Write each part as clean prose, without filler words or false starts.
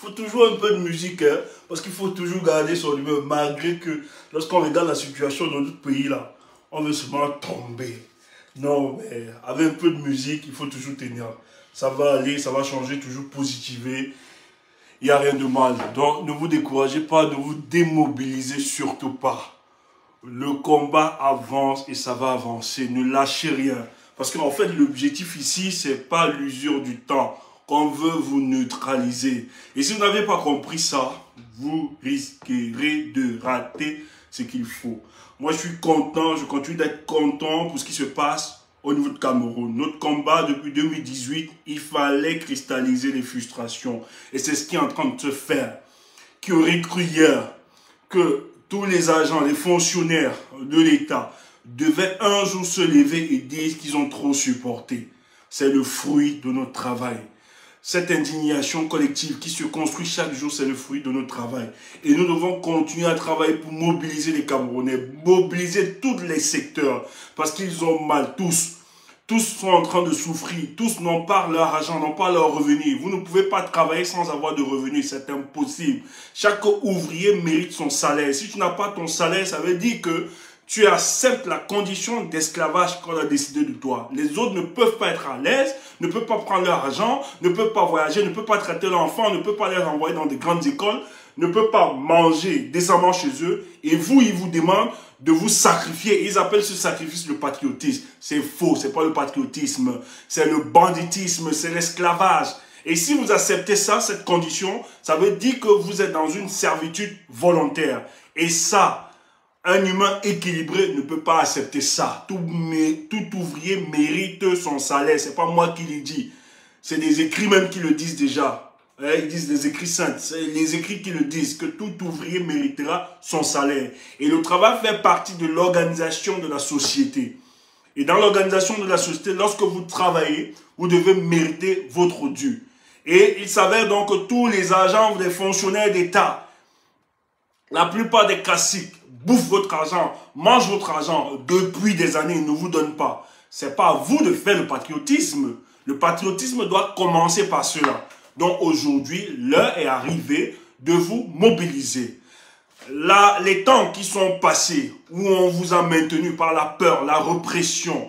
faut toujours un peu de musique, hein, parce qu'il faut toujours garder son humeur, malgré que lorsqu'on regarde la situation dans notre pays, là, on veut seulement tomber. Non, mais avec un peu de musique, il faut toujours tenir. Ça va aller, ça va changer, toujours positiver. Il n'y a rien de mal. Donc, ne vous découragez pas, ne vous démobilisez surtout pas. Le combat avance et ça va avancer. Ne lâchez rien. Parce qu'en fait, l'objectif ici, c'est pas l'usure du temps. Qu'on veut vous neutraliser. Et si vous n'avez pas compris ça, vous risquerez de rater ce qu'il faut. Moi, je suis content, je continue d'être content pour ce qui se passe au niveau de Cameroun. Notre combat depuis 2018, il fallait cristalliser les frustrations. Et c'est ce qui est en train de se faire. Qui aurait cru hier que tous les agents, les fonctionnaires de l'État devaient un jour se lever et dire qu'ils ont trop supporté. C'est le fruit de notre travail. Cette indignation collective qui se construit chaque jour, c'est le fruit de notre travail. Et nous devons continuer à travailler pour mobiliser les Camerounais, mobiliser tous les secteurs, parce qu'ils ont mal tous. Tous sont en train de souffrir, tous n'ont pas leur argent, n'ont pas leur revenu. Vous ne pouvez pas travailler sans avoir de revenus, c'est impossible. Chaque ouvrier mérite son salaire. Si tu n'as pas ton salaire, ça veut dire que tu acceptes la condition d'esclavage qu'on a décidé de toi. Les autres ne peuvent pas être à l'aise, ne peuvent pas prendre leur argent, ne peuvent pas voyager, ne peuvent pas traiter leurs enfants, ne peuvent pas les envoyer dans des grandes écoles, ne peuvent pas manger décemment chez eux. Et vous, ils vous demandent de vous sacrifier. Ils appellent ce sacrifice le patriotisme. C'est faux, c'est pas le patriotisme. C'est le banditisme, c'est l'esclavage. Et si vous acceptez ça, cette condition, ça veut dire que vous êtes dans une servitude volontaire. Et ça, un humain équilibré ne peut pas accepter ça. Tout ouvrier mérite son salaire. C'est pas moi qui le dis. C'est des écrits même qui le disent déjà. Ils disent des écrits saints. C'est les écrits qui le disent, que tout ouvrier méritera son salaire. Et le travail fait partie de l'organisation de la société. Et dans l'organisation de la société, lorsque vous travaillez, vous devez mériter votre dû. Et il s'avère donc que tous les agents, des fonctionnaires d'État, la plupart des classiques, bouffent votre argent, mangent votre argent depuis des années, ils ne vous donnent pas. C'est pas à vous de faire le patriotisme. Le patriotisme doit commencer par cela. Donc aujourd'hui, l'heure est arrivée de vous mobiliser. Là, les temps qui sont passés, où on vous a maintenu par la peur, la répression,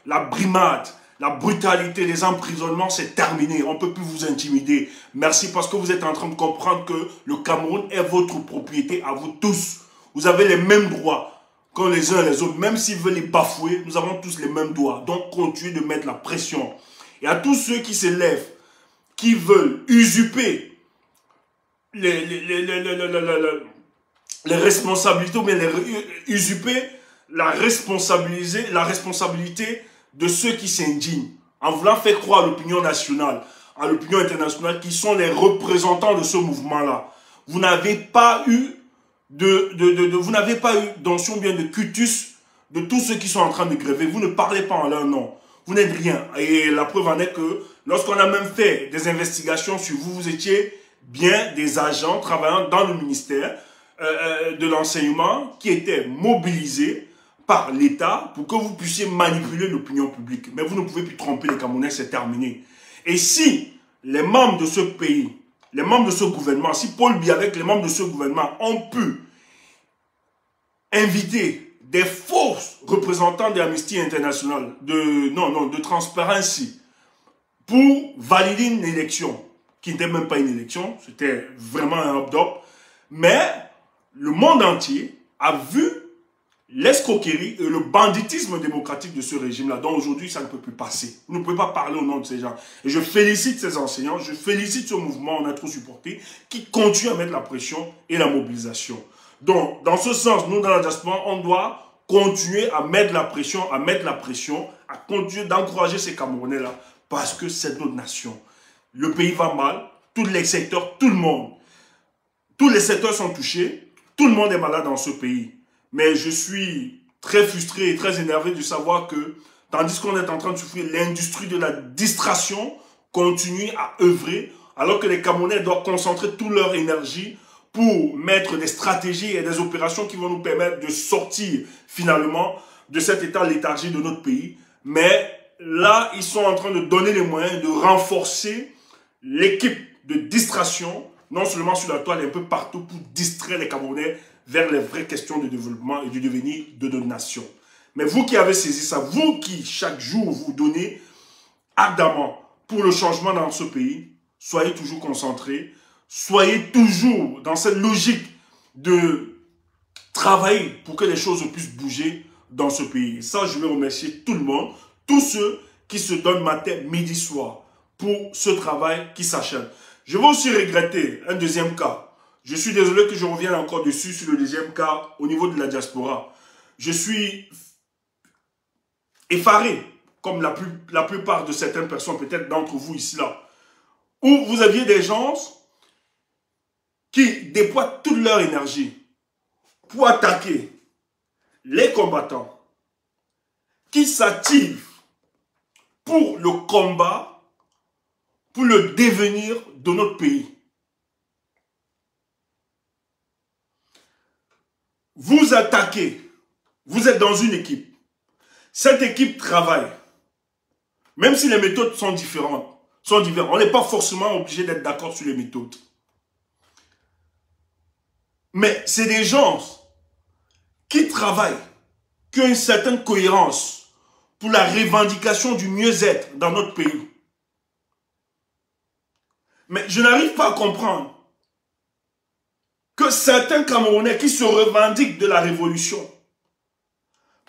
la brimade, la brutalité, les emprisonnements, c'est terminé. On ne peut plus vous intimider. Merci parce que vous êtes en train de comprendre que le Cameroun est votre propriété à vous tous. Vous avez les mêmes droits que les uns et les autres. Même s'ils veulent les bafouer, nous avons tous les mêmes droits. Donc, continuez de mettre la pression. Et à tous ceux qui se lèvent, qui veulent usurper les responsabilités, ou bien usurper la responsabilité de ceux qui s'indignent, en voulant faire croire à l'opinion nationale, à l'opinion internationale, qui sont les représentants de ce mouvement-là. Vous n'avez pas eu d'onction bien de cutus de tous ceux qui sont en train de gréver. Vous ne parlez pas en leur nom. Vous n'êtes rien. Et la preuve en est que lorsqu'on a même fait des investigations sur vous, vous étiez bien des agents travaillant dans le ministère de l'enseignement qui étaient mobilisés par l'État pour que vous puissiez manipuler l'opinion publique. Mais vous ne pouvez plus tromper les Camerounais, c'est terminé. Et si les membres de ce pays, les membres de ce gouvernement, si Paul Biya avec les membres de ce gouvernement ont pu inviter des faux représentants de Amnesty International, de Transparency, pour valider une élection, qui n'était même pas une élection, c'était vraiment un hop-dop, mais le monde entier a vu l'escroquerie et le banditisme démocratique de ce régime-là, dont aujourd'hui ça ne peut plus passer. Vous ne pouvez pas parler au nom de ces gens. Et je félicite ces enseignants, je félicite ce mouvement, on a trop supporté, qui continue à mettre la pression et la mobilisation. Donc, dans ce sens, nous, dans la diaspora, on doit continuer à mettre la pression, à continuer d'encourager ces Camerounais-là, parce que c'est notre nation. Le pays va mal, tous les secteurs, tout le monde. Tous les secteurs sont touchés, tout le monde est malade dans ce pays. Mais je suis très frustré et très énervé de savoir que, tandis qu'on est en train de souffrir, l'industrie de la distraction continue à œuvrer, alors que les Camerounais doivent concentrer toute leur énergie pour mettre des stratégies et des opérations qui vont nous permettre de sortir finalement de cet état léthargique de notre pays. Mais là, ils sont en train de donner les moyens de renforcer l'équipe de distraction non seulement sur la toile, un peu partout pour distraire les Camerounais vers les vraies questions de développement et du devenir de notre nation. Mais vous qui avez saisi ça, vous qui chaque jour vous donnez ardemment pour le changement dans ce pays, soyez toujours concentrés, soyez toujours dans cette logique de travailler pour que les choses puissent bouger dans ce pays. Ça, je veux remercier tout le monde, tous ceux qui se donnent matin, midi, soir pour ce travail qui s'achève. Je veux aussi regretter un deuxième cas. Je suis désolé que je revienne encore dessus sur le deuxième cas au niveau de la diaspora. Je suis effaré, comme la plupart de certaines personnes, peut-être d'entre vous ici, là, où vous aviez des gens qui déploient toute leur énergie pour attaquer les combattants, qui s'activent pour le combat, pour le devenir de notre pays. Vous attaquez, vous êtes dans une équipe. Cette équipe travaille. Même si les méthodes sont différentes. On n'est pas forcément obligé d'être d'accord sur les méthodes. Mais c'est des gens qui travaillent, qui ont une certaine cohérence pour la revendication du mieux-être dans notre pays. Mais je n'arrive pas à comprendre que certains Camerounais qui se revendiquent de la révolution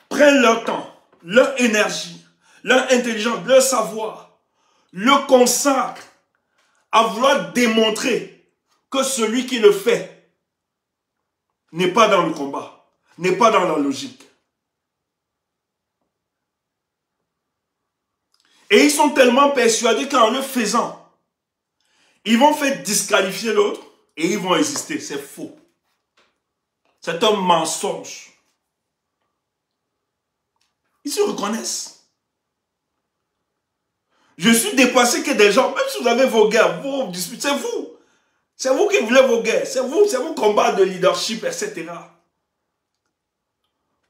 prennent leur temps, leur énergie, leur intelligence, leur savoir, le consacrent à vouloir démontrer que celui qui le fait n'est pas dans le combat, n'est pas dans la logique. Et ils sont tellement persuadés qu'en le faisant, ils vont faire disqualifier l'autre et ils vont exister. C'est faux. C'est un mensonge. Ils se reconnaissent. Je suis dépassé que des gens, même si vous avez vos guerres, vos disputes, c'est vous. C'est vous qui voulez vos guerres. C'est vos combats de leadership, etc.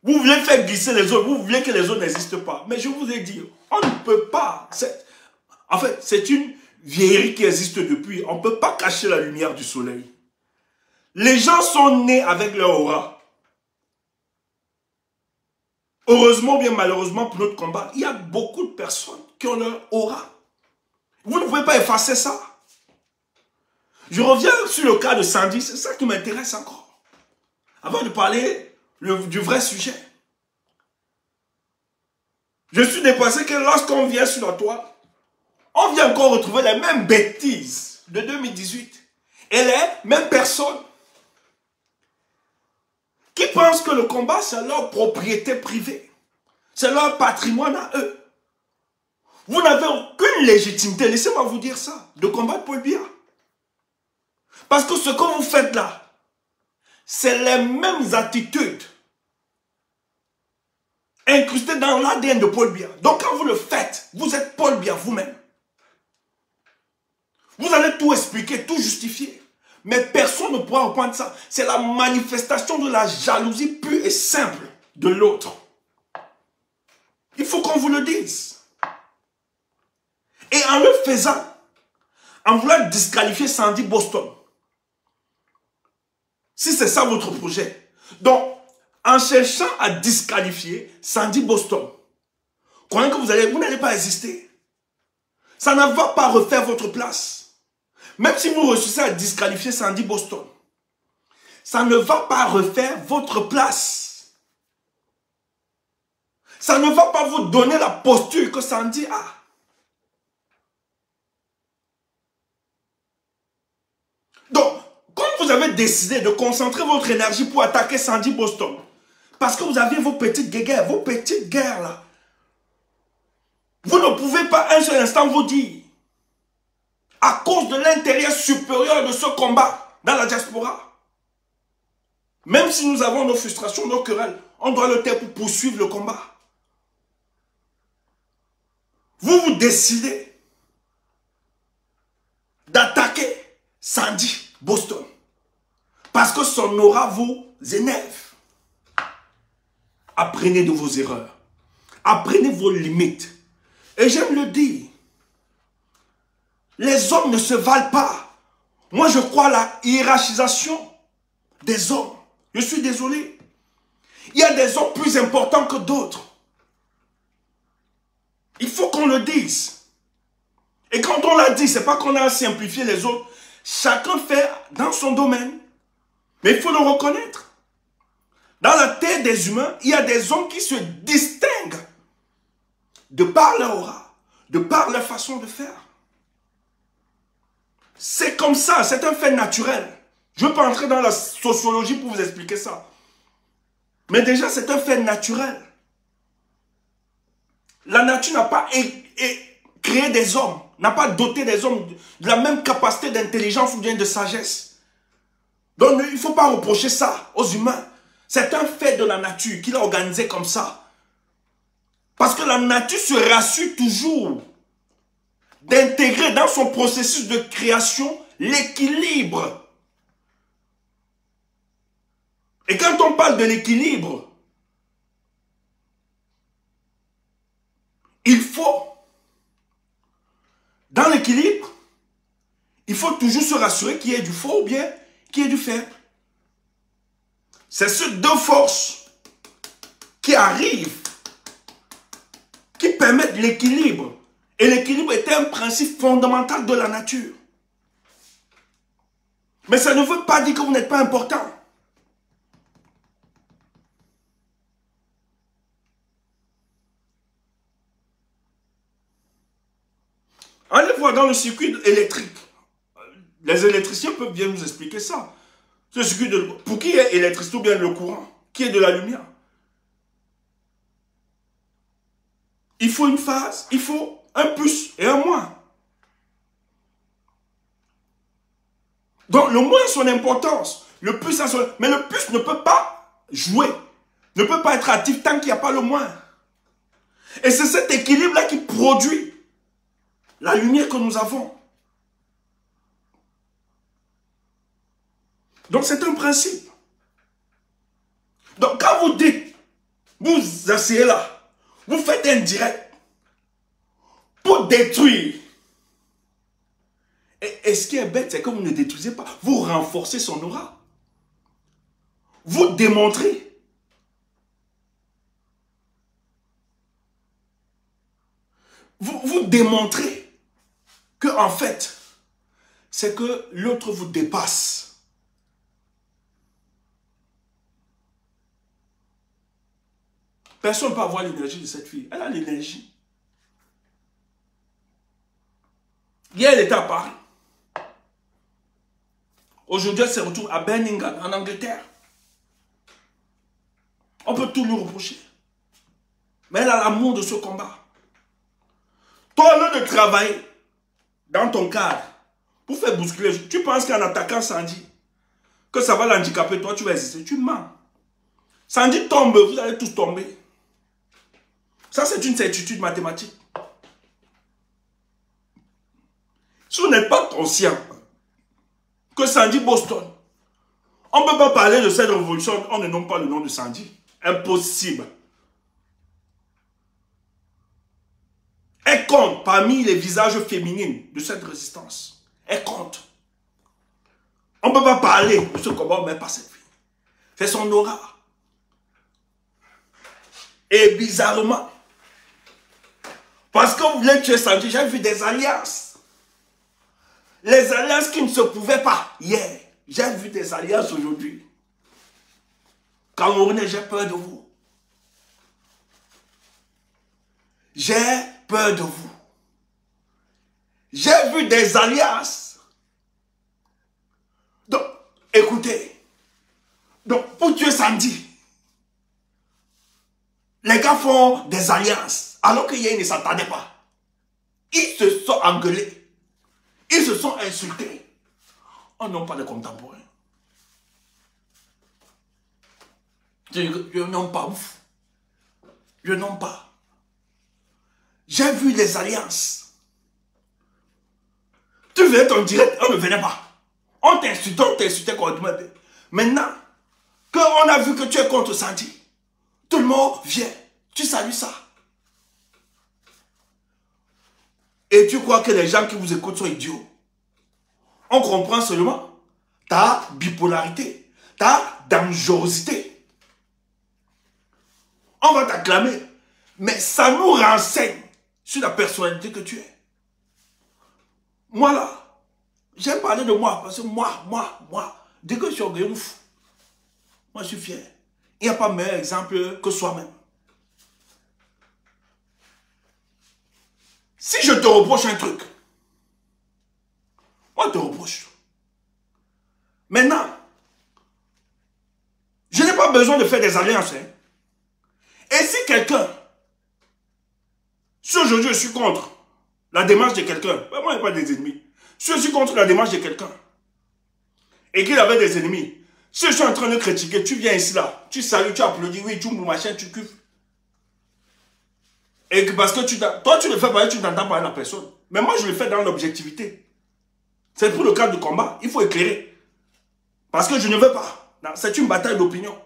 Vous voulez faire glisser les autres. Vous voulez que les autres n'existent pas. Mais je vous ai dit, on ne peut pas. En fait, c'est une vieillerie qui existe depuis. On ne peut pas cacher la lumière du soleil. Les gens sont nés avec leur aura. Heureusement ou bien malheureusement pour notre combat, il y a beaucoup de personnes qui ont leur aura. Vous ne pouvez pas effacer ça. Je reviens sur le cas de Sandy, c'est ça qui m'intéresse encore. Avant de parler du vrai sujet. Je suis dépassé que lorsqu'on vient sur la toile, on vient encore retrouver les mêmes bêtises de 2018. Et les mêmes personnes qui pensent que le combat, c'est leur propriété privée. C'est leur patrimoine à eux. Vous n'avez aucune légitimité, laissez-moi vous dire ça, de combattre Paul Biya. Parce que ce que vous faites là, c'est les mêmes attitudes incrustées dans l'ADN de Paul Biya. Donc quand vous le faites, vous êtes Paul Biya vous-même. Vous allez tout expliquer, tout justifier. Mais personne ne pourra reprendre ça. C'est la manifestation de la jalousie pure et simple de l'autre. Il faut qu'on vous le dise. Et en le faisant, en voulant disqualifier Sandy Boston, si c'est ça votre projet, donc en cherchant à disqualifier Sandy Boston, croyez que vous n'allez pas exister. Ça ne va pas refaire votre place. Même si vous réussissez à disqualifier Sandy Boston, ça ne va pas refaire votre place. Ça ne va pas vous donner la posture que Sandy a. Donc, comme vous avez décidé de concentrer votre énergie pour attaquer Sandy Boston, parce que vous aviez vos petites guerres là, vous ne pouvez pas un seul instant vous dire, à cause de l'intérêt supérieur de ce combat dans la diaspora, même si nous avons nos frustrations, nos querelles, on doit le taire pour poursuivre le combat. Vous décidez d'attaquer Sandy Boston parce que son aura vous énerve. Apprenez de vos erreurs. Apprenez vos limites. Et j'aime le dire. Les hommes ne se valent pas. Moi, je crois à la hiérarchisation des hommes. Je suis désolé. Il y a des hommes plus importants que d'autres. Il faut qu'on le dise. Et quand on l'a dit, ce n'est pas qu'on a simplifié les autres. Chacun fait dans son domaine. Mais il faut le reconnaître. Dans la tête des humains, il y a des hommes qui se distinguent de par leur aura, de par leur façon de faire. C'est comme ça, c'est un fait naturel. Je ne veux pas entrer dans la sociologie pour vous expliquer ça. Mais déjà, c'est un fait naturel. La nature n'a pas créé des hommes, n'a pas doté des hommes de la même capacité d'intelligence ou bien de sagesse. Donc, il ne faut pas reprocher ça aux humains. C'est un fait de la nature qu'il a organisé comme ça. Parce que la nature se rassure toujours d'intégrer dans son processus de création l'équilibre. Et quand on parle de l'équilibre, il faut, dans l'équilibre, il faut toujours se rassurer qu'il y ait du fort ou bien qu'il y ait du faible. C'est ces deux forces qui arrivent, qui permettent l'équilibre. Et l'équilibre est un principe fondamental de la nature. Mais ça ne veut pas dire que vous n'êtes pas important. Allez voir dans le circuit électrique. Les électriciens peuvent bien nous expliquer ça. Ce circuit pour qui est électricité ou bien le courant? Qui est de la lumière? Il faut une phase, il faut un plus et un moins. Donc le moins a son importance, le plus a son... Mais le plus ne peut pas jouer, ne peut pas être actif tant qu'il n'y a pas le moins. Et c'est cet équilibre-là qui produit la lumière que nous avons. Donc c'est un principe. Donc quand vous dites, vous asseyez là, vous faites un direct pour détruire. Et ce qui est bête, c'est que vous ne détruisez pas. Vous renforcez son aura. Vous démontrez. Vous démontrez que en fait, c'est que l'autre vous dépasse. Personne ne peut avoir l'énergie de cette fille. Elle a l'énergie. Hier, elle était à Paris. Aujourd'hui, elle se retrouve à Birmingham, en Angleterre. On peut tout lui reprocher. Mais elle a l'amour de ce combat. Toi, au lieu de travailler dans ton cadre pour faire bousculer, tu penses qu'en attaquant Sandy, que ça va l'handicaper, toi tu vas exister. Tu mens. Sandy tombe, vous allez tous tomber. Ça, c'est une certitude mathématique. Si vous n'êtes pas conscient que Sandy Boston, on ne peut pas parler de cette révolution, on ne nomme pas le nom de Sandy. Impossible. Elle compte parmi les visages féminins de cette résistance. Elle compte. On ne peut pas parler de ce combat, mais pas cette fille. C'est son aura. Et bizarrement, parce que vous voulez tuer Sandy, j'ai vu des alliances. Les alliances qui ne se pouvaient pas hier. J'ai vu des alliances aujourd'hui. Camerounais, j'ai peur de vous. J'ai peur de vous. J'ai vu des alliances. Donc, écoutez. Donc, pour tuer Sandy, les gars font des alliances. Alors qu'hier, ils ne s'entendaient pas. Ils se sont engueulés. Ils se sont insultés. On n'a pas de contemporains. Je n'aime pas ouf. Je n'aime pas. J'ai vu les alliances. Tu venais ton direct, on ne venait pas. On t'insultait correctement. Maintenant, qu'on a vu que tu es contre Sandy, tout le monde vient. Tu salues ça. Et tu crois que les gens qui vous écoutent sont idiots. On comprend seulement ta bipolarité, ta dangerosité. On va t'acclamer, mais ça nous renseigne sur la personnalité que tu es. Moi là, j'ai parlé de moi, parce que moi, dès que je suis orgueilleux, moi je suis fier. Il n'y a pas meilleur exemple que soi-même. Si je te reproche un truc, moi je te reproche. Maintenant, je n'ai pas besoin de faire des alliances. Hein. Et si quelqu'un, si aujourd'hui je suis contre la démarche de quelqu'un, ben moi il n'y a pas des ennemis. Si je suis contre la démarche de quelqu'un et qu'il avait des ennemis, si je suis en train de critiquer, tu viens ici là, tu salues, tu applaudis, oui, tu machin, tu cuves. Et que parce que toi tu le fais parce que tu n'entends pas la personne. Mais moi je le fais dans l'objectivité. C'est pour le cadre de combat, il faut éclairer. Parce que je ne veux pas. C'est une bataille d'opinion.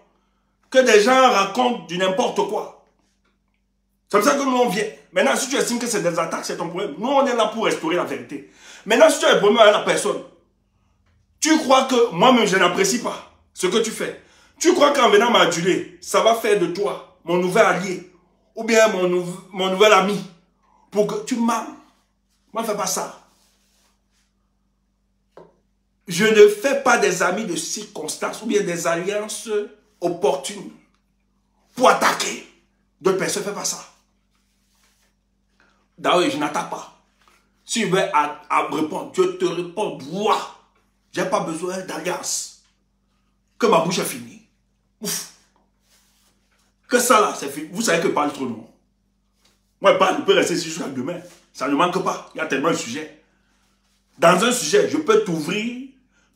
Que des gens racontent du n'importe quoi. C'est comme ça que nous on vient. Maintenant, si tu estimes que c'est des attaques, c'est ton problème. Nous, on est là pour restaurer la vérité. Maintenant, si tu as un problème avec la personne, tu crois que moi-même, je n'apprécie pas ce que tu fais. Tu crois qu'en venant m'aduler, ça va faire de toi mon nouvel allié ou bien mon nouvel ami pour que tu m'aimes. Moi, je ne fais pas ça. Je ne fais pas des amis de circonstances ou bien des alliances opportunes pour attaquer d'autres personnes. Je ne fais pas ça. D'ailleurs, je n'attaque pas. Si je veux répondre, je te réponds, moi, je n'ai pas besoin d'alliance. Que ma bouche est finie. Ouf. Que ça là, c'est fini. Vous savez que je parle trop long. Moi, je peux rester ici jusqu'à demain. Ça ne manque pas. Il y a tellement de sujets. Dans un sujet, je peux t'ouvrir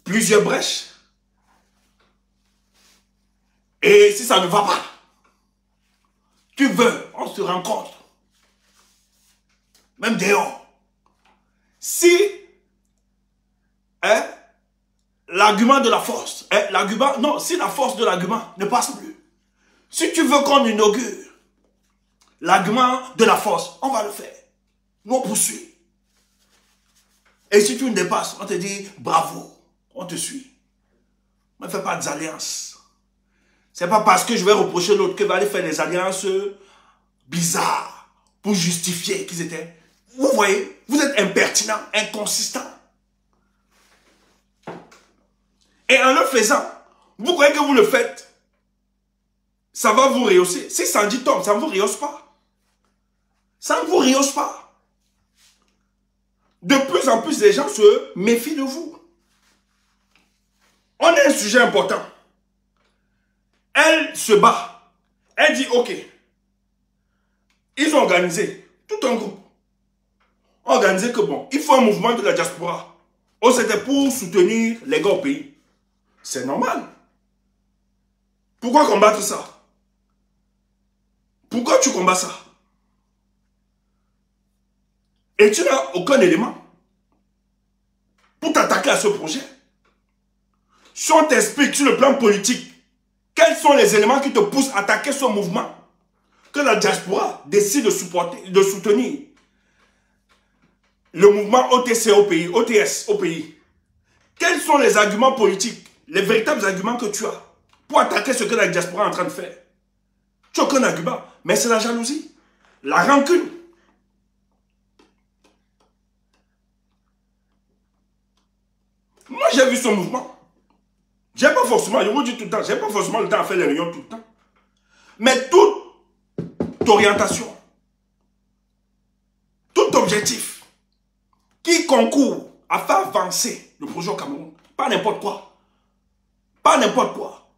plusieurs brèches. Et si ça ne va pas, tu veux, on se rencontre. Même dehors. Si l'argument de la force, si la force de l'argument ne passe plus, si tu veux qu'on inaugure l'argument de la force, on va le faire. Nous on poursuit. Et si tu ne dépasses, on te dit bravo, on te suit. On ne fait pas des alliances. C'est pas parce que je vais reprocher l'autre qu'il va aller faire des alliances bizarres pour justifier qu'ils étaient. Vous voyez, vous êtes impertinent, inconsistant. Et en le faisant, vous croyez que vous le faites, ça va vous rehausser. Si Sandy tombe, ça ne vous rehausse pas. Ça ne vous rehausse pas. De plus en plus, les gens se méfient de vous. On a un sujet important. Elle se bat. Elle dit, ok, ils ont organisé tout un groupe. Organisé que bon, il faut un mouvement de la diaspora. Oh, c'était pour soutenir les gars au pays. C'est normal. Pourquoi combattre ça? Pourquoi tu combats ça? Et tu n'as aucun élément pour t'attaquer à ce projet. Si on t'explique sur le plan politique, quels sont les éléments qui te poussent à attaquer ce mouvement que la diaspora décide de supporter, de soutenir? Le mouvement OTC au pays, OTS au pays. Quels sont les arguments politiques, les véritables arguments que tu as pour attaquer ce que la diaspora est en train de faire? Tu n'as aucun argument, mais c'est la jalousie, la rancune. Moi, j'ai vu ce mouvement. J'ai pas forcément, je vous dis tout le temps, j'ai pas forcément le temps à faire les réunions tout le temps. Mais toute orientation, tout objectif qui concourt à faire avancer le projet au Cameroun, pas n'importe quoi. Pas n'importe quoi.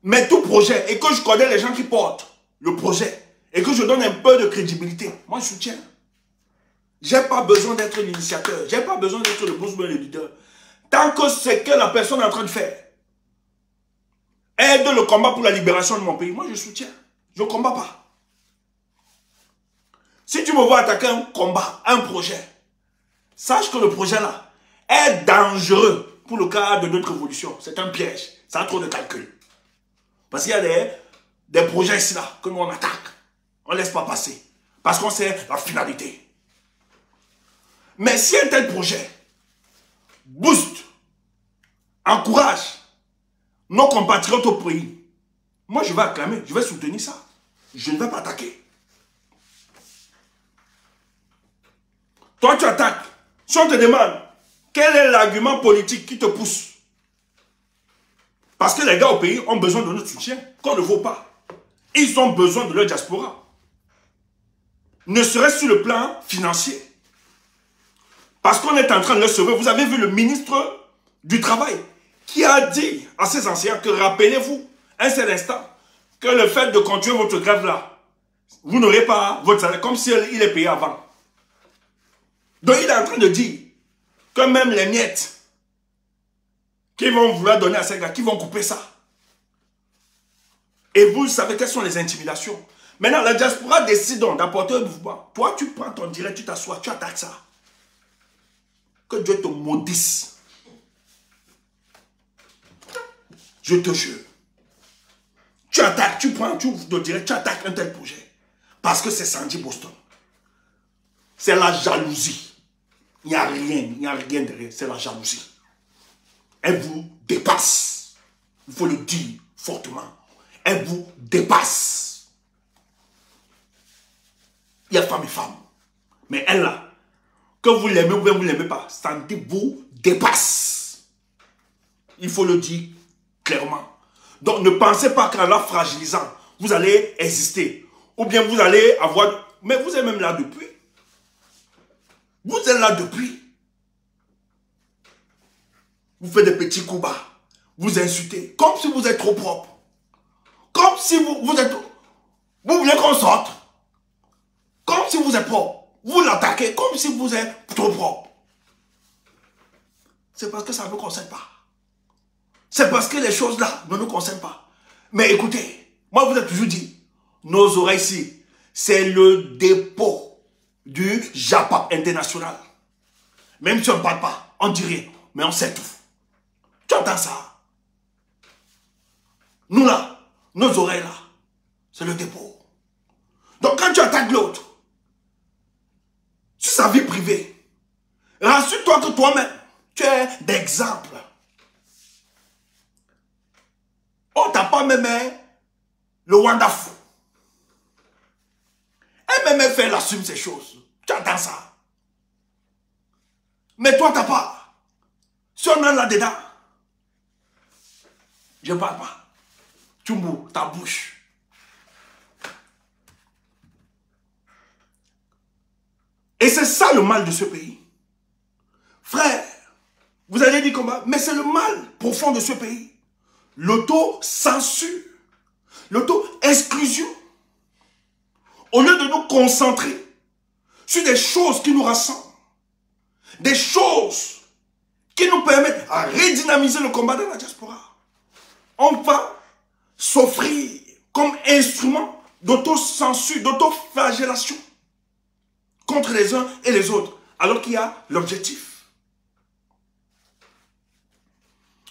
Mais tout projet, et que je connais les gens qui portent le projet, et que je donne un peu de crédibilité, moi je soutiens. J'ai pas besoin d'être l'initiateur, j'ai pas besoin d'être le boss ou le leader. Tant que c'est que la personne est en train de faire aide le combat pour la libération de mon pays, moi je soutiens. Je ne combats pas. Si tu me vois attaquer un combat, un projet, sache que le projet là est dangereux pour le cas de notre évolution. C'est un piège. Ça a trop de calcul. Parce qu'il y a des projets ici là que nous on attaque. On ne laisse pas passer. Parce qu'on sait la finalité. Mais si un tel projet booste, encourage nos compatriotes au pays, moi je vais acclamer, je vais soutenir ça. Je ne vais pas attaquer. Toi tu attaques. Si on te demande, quel est l'argument politique qui te pousse? Parce que les gars au pays ont besoin de notre soutien, qu'on ne vaut pas. Ils ont besoin de leur diaspora. Ne serait-ce sur le plan financier. Parce qu'on est en train de le sauver. Vous avez vu le ministre du Travail qui a dit à ses enseignants que rappelez-vous, un seul instant, que le fait de continuer votre grève là, vous n'aurez pas votre salaire, comme si il est payé avant. Donc il est en train de dire que même les miettes qui vont vouloir donner à ces gars, qui vont couper ça. Et vous savez quelles sont les intimidations. Maintenant, la diaspora décide donc d'apporter un mouvement. Toi, tu prends ton direct, tu t'assois, tu attaques ça. Que Dieu te maudisse. Je te jure. Tu attaques, tu prends, tu ouvres ton direct, tu attaques un tel projet. Parce que c'est Sandy Boston. C'est la jalousie. Il n'y a rien derrière, c'est la jalousie. Elle vous dépasse. Il faut le dire fortement. Elle vous dépasse. Il y a femme et femme. Mais elle là, que vous l'aimez ou bien vous ne l'aimez pas, Sandy vous dépasse. Il faut le dire clairement. Donc ne pensez pas qu'en la fragilisant, vous allez exister. Ou bien vous allez avoir... Mais vous êtes même là depuis. Vous êtes là depuis. Vous faites des petits coups bas. Vous insultez. Comme si vous êtes trop propre. Comme si vous êtes... Vous voulez qu'on sorte. Comme si vous êtes propre. Vous l'attaquez comme si vous êtes trop propre. C'est parce que ça ne vous concerne pas. C'est parce que les choses là ne nous concernent pas. Mais écoutez, moi vous ai toujours dit, nos oreilles ici, c'est le dépôt du JAPAP international. Même si on ne parle pas, on dit rien, mais on sait tout. Tu entends ça? Nous là, nos oreilles là, c'est le dépôt. Donc quand tu attaques l'autre, sur sa vie privée, rassure-toi que toi-même, tu es d'exemple. On t'a pas même le wonderful. Elle même fait, elle assume ces choses. Tu entends ça? Mais toi, t'as pas. Si on est là-dedans, je ne parle pas. Tu m'ouvres ta bouche. Et c'est ça le mal de ce pays. Frère, vous allez dire comment? Mais c'est le mal profond de ce pays. L'auto-censure. L'auto-exclusion. Au lieu de nous concentrer sur des choses qui nous rassemblent, des choses qui nous permettent à redynamiser le combat dans la diaspora, on va s'offrir comme instrument d'autocensure, d'autoflagellation contre les uns et les autres, alors qu'il y a l'objectif.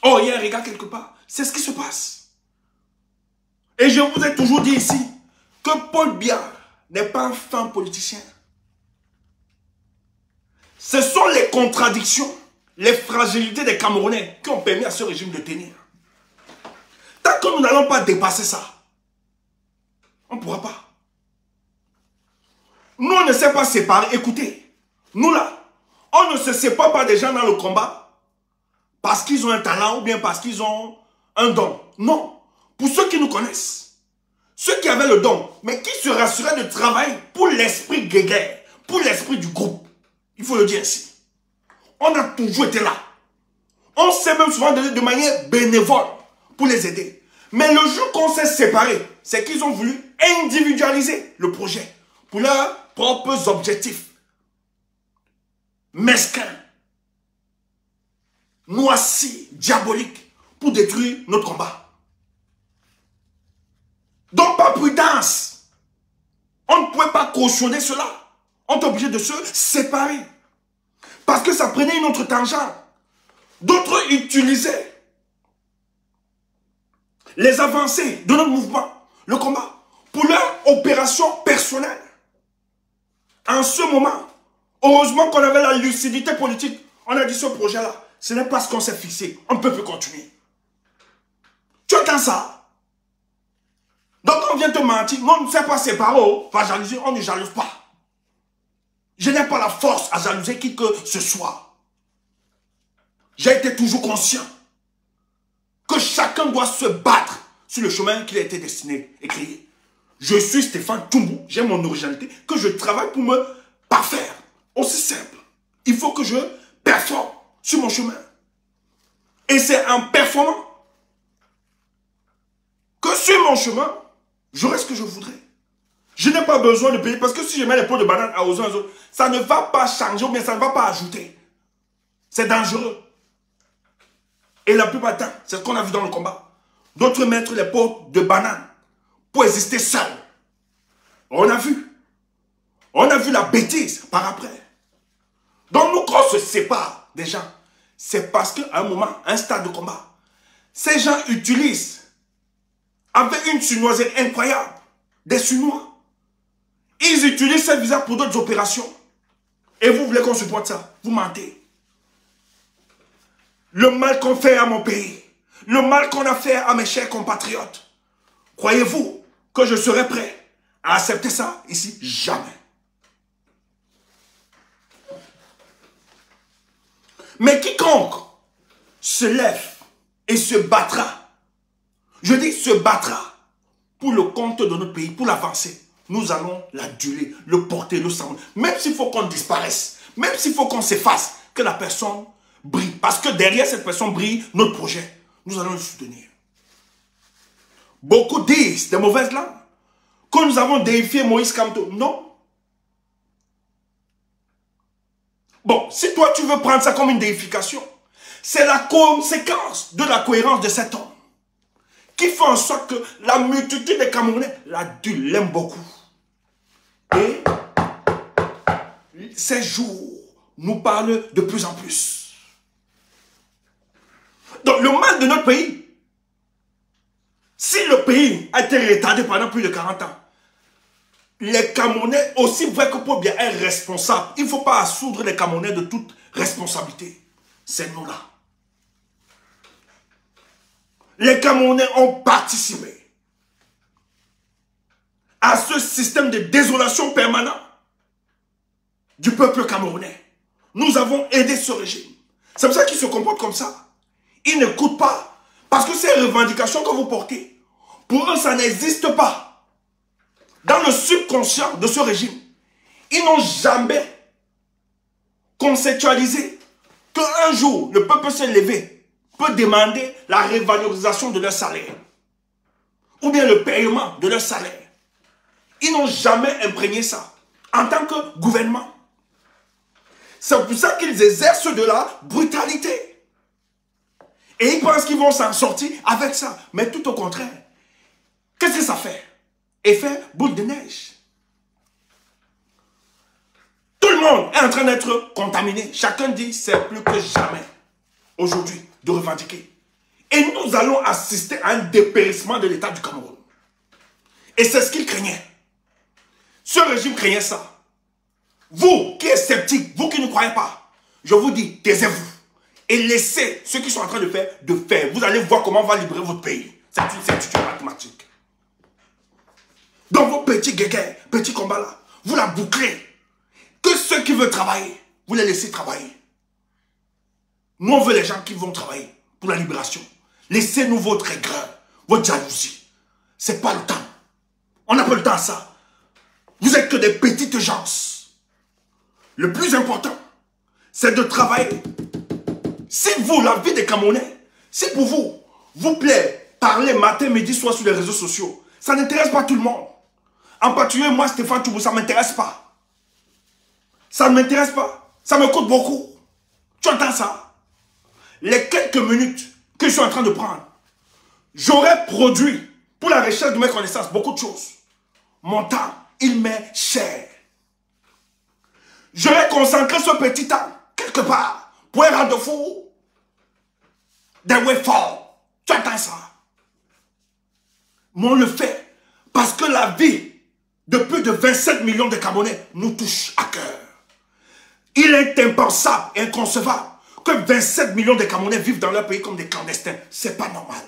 Oh, il y a un regard quelque part. C'est ce qui se passe. Et je vous ai toujours dit ici que Paul Biya n'est pas un fin politicien. Ce sont les contradictions, les fragilités des Camerounais qui ont permis à ce régime de tenir. Tant que nous n'allons pas dépasser ça, on ne pourra pas. Nous, on ne sait pas séparer. Écoutez, nous là, on ne se sépare pas des gens dans le combat parce qu'ils ont un talent ou bien parce qu'ils ont un don. Non. Pour ceux qui nous connaissent, ceux qui avaient le don, mais qui se rassuraient de travail pour l'esprit grégaire, pour l'esprit du groupe. Il faut le dire ainsi. On a toujours été là. On s'est même souvent donné de manière bénévole pour les aider. Mais le jour qu'on s'est séparés, c'est qu'ils ont voulu individualiser le projet pour leurs propres objectifs. Mesquins, noircis, diaboliques, pour détruire notre combat. Donc par prudence, on ne pouvait pas cautionner cela. On est obligé de se séparer. Parce que ça prenait une autre tangente. D'autres utilisaient les avancées de notre mouvement, le combat, pour leur opération personnelle. En ce moment, heureusement qu'on avait la lucidité politique, on a dit ce projet-là, ce n'est pas ce qu'on s'est fixé. On ne peut plus continuer. Tu entends ça? Donc on vient te mentir. Non, on ne sait pas séparer. Pas jalouser, on ne jalouse pas. Je n'ai pas la force à jalouser qui que ce soit. J'ai été toujours conscient que chacun doit se battre sur le chemin qu'il a été destiné et créé. Je suis Stéphane Toumbo, j'ai mon originalité, que je travaille pour me parfaire. Aussi simple. Il faut que je performe sur mon chemin. Et c'est en performant que sur mon chemin, j'aurai ce que je voudrais. Je n'ai pas besoin de payer, parce que si je mets les pots de banane à aux uns aux autres, ça ne va pas changer, ou bien ça ne va pas ajouter. C'est dangereux. Et la plupart du temps, c'est ce qu'on a vu dans le combat. D'autres mettent les pots de banane pour exister seuls. On a vu. On a vu la bêtise par après. Donc nous, quand on se sépare des gens, c'est parce qu'à un moment, un stade de combat, ces gens utilisent, avec une sournoiserie incroyable, des Chinois. Ils utilisent ces visas pour d'autres opérations. Et vous voulez qu'on supporte ça? Vous mentez. Le mal qu'on fait à mon pays, le mal qu'on a fait à mes chers compatriotes, croyez-vous que je serai prêt à accepter ça ici? Jamais. Mais quiconque se lève et se battra, je dis se battra pour le compte de notre pays, pour l'avancer, nous allons l'aduler, le porter, le sang. Même s'il faut qu'on disparaisse, même s'il faut qu'on s'efface, que la personne brille. Parce que derrière cette personne brille notre projet. Nous allons le soutenir. Beaucoup disent des mauvaises langues que nous avons déifié Moïse Kamto. Non. Bon, si toi tu veux prendre ça comme une déification, c'est la conséquence de la cohérence de cet homme qui fait en sorte que la multitude des Camerounais l'aiment beaucoup. Et ces jours nous parlent de plus en plus. Donc le mal de notre pays, si le pays a été retardé pendant plus de 40 ans, les Camerounais, aussi vrai que pour bien être responsables, il ne faut pas assoudre les Camerounais de toute responsabilité. C'est nous là. Les Camerounais ont participé à ce système de désolation permanent du peuple camerounais. Nous avons aidé ce régime. C'est pour ça qu'ils se comportent comme ça. Ils n'écoutent pas. Parce que ces revendications que vous portez, pour eux, ça n'existe pas. Dans le subconscient de ce régime, ils n'ont jamais conceptualisé qu'un jour, le peuple s'est levé, peut demander la révalorisation de leur salaire, ou bien le paiement de leur salaire. Ils n'ont jamais imprégné ça en tant que gouvernement. C'est pour ça qu'ils exercent de la brutalité. Et ils pensent qu'ils vont s'en sortir avec ça. Mais tout au contraire, qu'est-ce que ça fait? Effet boule de neige. Tout le monde est en train d'être contaminé. Chacun dit c'est plus que jamais aujourd'hui de revendiquer. Et nous allons assister à un dépérissement de l'État du Cameroun. Et c'est ce qu'il craignait. Ce régime craignait ça. Vous qui êtes sceptiques, vous qui ne croyez pas, je vous dis, taisez-vous. Et laissez ceux qui sont en train de faire. Vous allez voir comment on va libérer votre pays. C'est une certitude mathématique. Dans vos petits guéguerres, petits combats là, vous la bouclez. Que ceux qui veulent travailler, vous les laissez travailler. Nous, on veut les gens qui vont travailler pour la libération. Laissez-nous votre aigreur, votre jalousie. C'est pas le temps. On n'a pas le temps à ça. Vous êtes que des petites gens. Le plus important, c'est de travailler. Si vous, la vie des Camerounais, si pour vous, vous plaît, parler matin, midi, soir sur les réseaux sociaux, ça n'intéresse pas tout le monde. En particulier, moi, Stéphane Toumbo, ça ne m'intéresse pas. Ça ne m'intéresse pas. Ça me coûte beaucoup. Tu entends ça? Les quelques minutes que je suis en train de prendre, j'aurais produit, pour la recherche de mes connaissances, beaucoup de choses. Mon temps, il m'est cher. J'aurais concentré ce petit temps, quelque part, pour un rendez-vous d'un way fort. Tu entends ça? Mais on le fait parce que la vie de plus de 27 millions de Camerounais nous touche à cœur. Il est impensable, inconcevable que 27 millions de Camerounais vivent dans leur pays comme des clandestins. C'est pas normal.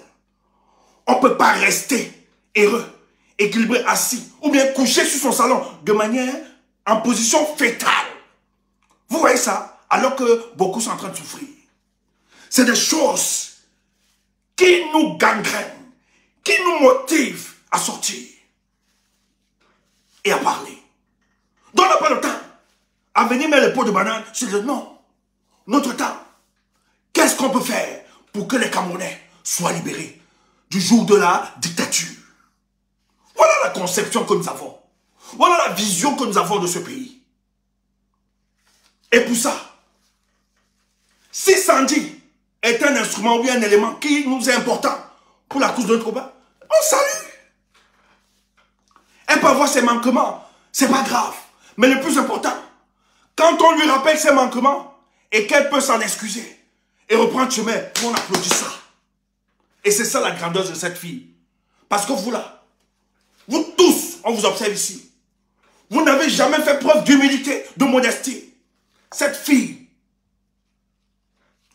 On ne peut pas rester heureux, équilibré, assis, ou bien couché sur son salon de manière en position fétale. Vous voyez ça? Alors que beaucoup sont en train de souffrir. C'est des choses qui nous gangrènent, qui nous motivent à sortir et à parler. Donc on n'a pas le temps à venir mettre les pots de banane sur le non. Notre temps, qu'est-ce qu'on peut faire pour que les Camerounais soient libérés du jour de la dictature? Voilà la conception que nous avons. Voilà la vision que nous avons de ce pays. Et pour ça, si Sandy est un instrument ou bien un élément qui nous est important pour la cause de notre combat, on salue. Elle peut avoir ses manquements, c'est pas grave. Mais le plus important, quand on lui rappelle ses manquements et qu'elle peut s'en excuser et reprendre chemin, on applaudit ça. Et c'est ça la grandeur de cette fille. Parce que vous là, vous tous, on vous observe ici, vous n'avez jamais fait preuve d'humilité, de modestie. Cette fille,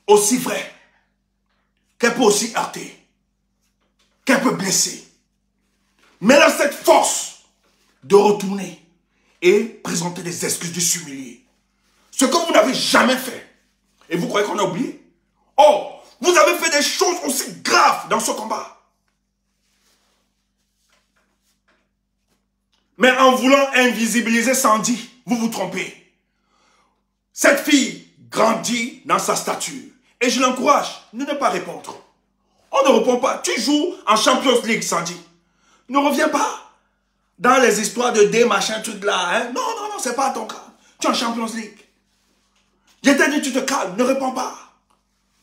aussi vraie, qu'elle peut aussi heurter, qu'elle peut blesser, mais elle a cette force de retourner et présenter des excuses, de s'humilier. Ce que vous n'avez jamais fait. Et vous croyez qu'on a oublié? Oh, vous avez fait des choses aussi graves dans ce combat. Mais en voulant invisibiliser Sandy, vous vous trompez. Cette fille grandit dans sa stature. Et je l'encourage de ne pas répondre. On ne répond pas. Tu joues en Champions League, Sandy. Ne reviens pas dans les histoires de des machins, trucs là. Hein? Non, non, non, c'est pas ton cas. Tu es en Champions League. Je t'ai dit, tu te calmes. Ne réponds pas.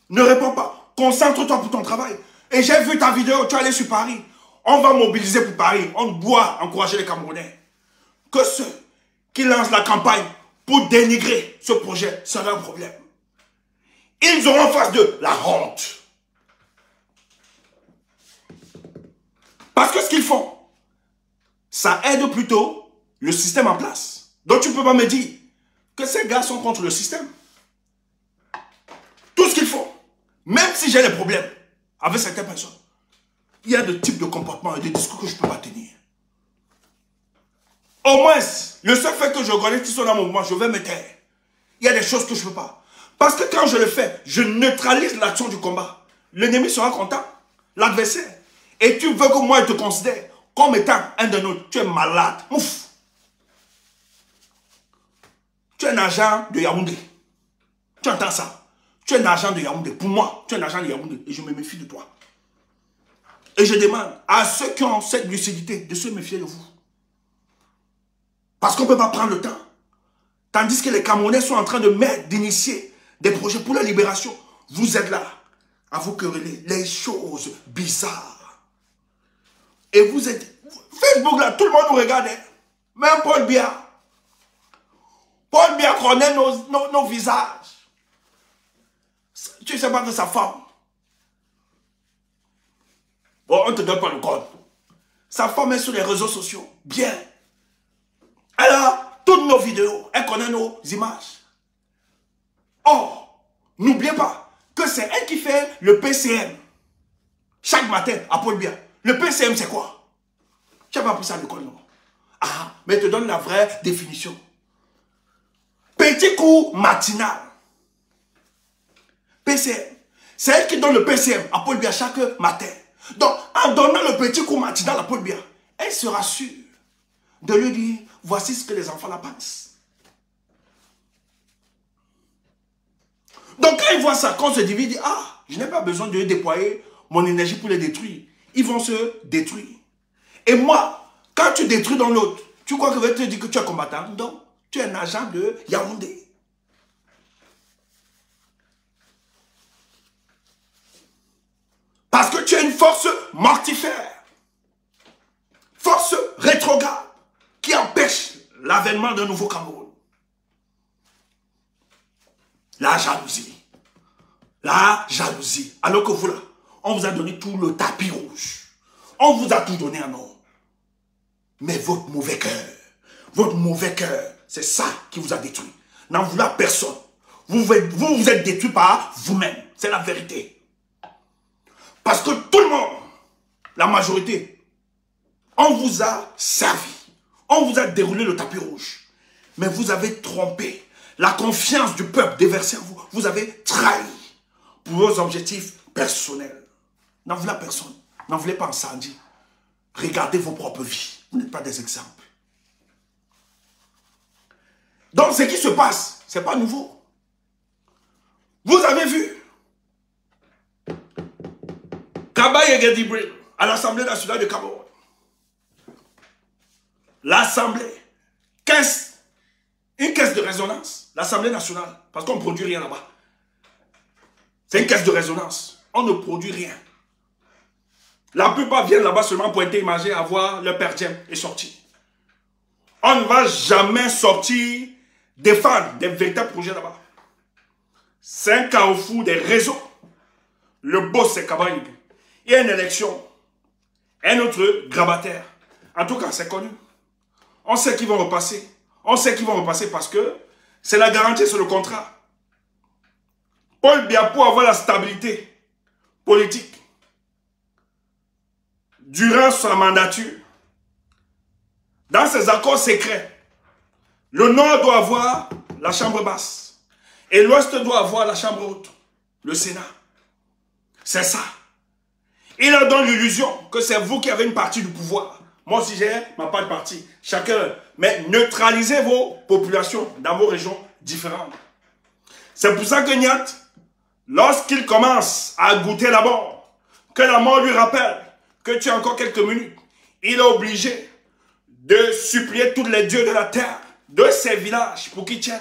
Ne réponds pas. Concentre-toi pour ton travail. Et j'ai vu ta vidéo, tu es allé sur Paris. On va mobiliser pour Paris. On doit encourager les Camerounais. Que ceux qui lancent la campagne pour dénigrer ce projet sera un problème. Ils auront en face d'eux la honte. Parce que ce qu'ils font, ça aide plutôt le système en place. Donc tu ne peux pas me dire que ces gars sont contre le système. Tout ce qu'ils font, même si j'ai des problèmes avec certaines personnes, il y a des types de comportements et des discours que je ne peux pas tenir. Au moins, le seul fait que je connais qu'ils sont dans mon mouvement, je vais me taire. Il y a des choses que je ne peux pas. Parce que quand je le fais, je neutralise l'action du combat. L'ennemi sera content, l'adversaire. Et tu veux que moi, je te considère comme étant un de nous. Tu es malade. Ouf. Tu es un agent de Yaoundé. Tu entends ça? Tu es un agent de Yaoundé. Pour moi, tu es un agent de Yaoundé. Et je me méfie de toi. Et je demande à ceux qui ont cette lucidité de se méfier de vous. Parce qu'on ne peut pas prendre le temps. Tandis que les Camerounais sont en train de mettre, d'initier des projets pour la libération. Vous êtes là à vous quereller les choses bizarres. Et vous êtes... Facebook là, tout le monde nous regarde. Hein? Même Paul Biya. Paul Biya connaît nos visages. Tu ne sais pas que sa femme... Bon, on ne te donne pas le code. Sa femme est sur les réseaux sociaux. Bien. Elle a toutes nos vidéos. Elle connaît nos images. Or, n'oubliez pas que c'est elle qui fait le PCM. Chaque matin à Paul Biya. Le PCM, c'est quoi? Tu n'as pas appris ça à l'école, non? Ah, mais elle te donne la vraie définition. Petit coup matinal. PCM. C'est elle qui donne le PCM à Paul Biya chaque matin. Donc, en donnant le petit coup matinal à Paul Biya, elle sera sûre de lui dire, voici ce que les enfants la pensent. Donc, quand ils voient ça, quand on se divise, ils disent, ah, je n'ai pas besoin de déployer mon énergie pour les détruire. Ils vont se détruire. Et moi, quand tu détruis dans l'autre, tu crois que je vais te dire que tu es combattant? Non, tu es un agent de Yaoundé. Parce que tu es une force mortifère. Force rétrograde qui empêche l'avènement d'un nouveau Cameroun. La jalousie. La jalousie. Alors que vous là, on vous a donné tout le tapis rouge. On vous a tout donné en or. Mais votre mauvais cœur, c'est ça qui vous a détruit. N'en voulez à personne. vous êtes détruit par vous-même. C'est la vérité. Parce que tout le monde, la majorité, on vous a servi. On vous a déroulé le tapis rouge. Mais vous avez trompé. La confiance du peuple déversée en vous. Vous avez trahi pour vos objectifs personnels. N'en voulez à personne. N'en voulez pas en Sandy. Regardez vos propres vies. Vous n'êtes pas des exemples. Donc ce qui se passe, ce n'est pas nouveau. Vous avez vu Kaba Yegedibril à l'Assemblée nationale de Cameroun. L'Assemblée, une caisse de résonance. L'Assemblée nationale, parce qu'on ne produit rien là-bas. C'est une caisse de résonance. On ne produit rien. La plupart viennent là-bas seulement pour être imagés, à voir leur père Djem est sorti. On ne va jamais sortir défendre des véritables projets là-bas. C'est un carrefour des réseaux. Le boss, c'est Kaba Yegedibril. Il y a une élection. Un autre grabataire. En tout cas, c'est connu. On sait qu'ils vont repasser. On sait qu'ils vont repasser parce que c'est la garantie sur le contrat. Paul Biya, pour avoir la stabilité politique durant sa mandature, dans ses accords secrets, le Nord doit avoir la chambre basse et l'Ouest doit avoir la chambre haute, le Sénat. C'est ça. Il a donné l'illusion que c'est vous qui avez une partie du pouvoir. Moi aussi j'ai ma part de partie. Chacun. Mais neutralisez vos populations dans vos régions différentes. C'est pour ça que Nyat, lorsqu'il commence à goûter la mort, que la mort lui rappelle que tu as encore quelques minutes, il est obligé de supplier tous les dieux de la terre, de ces villages, pour qu'ils tiennent.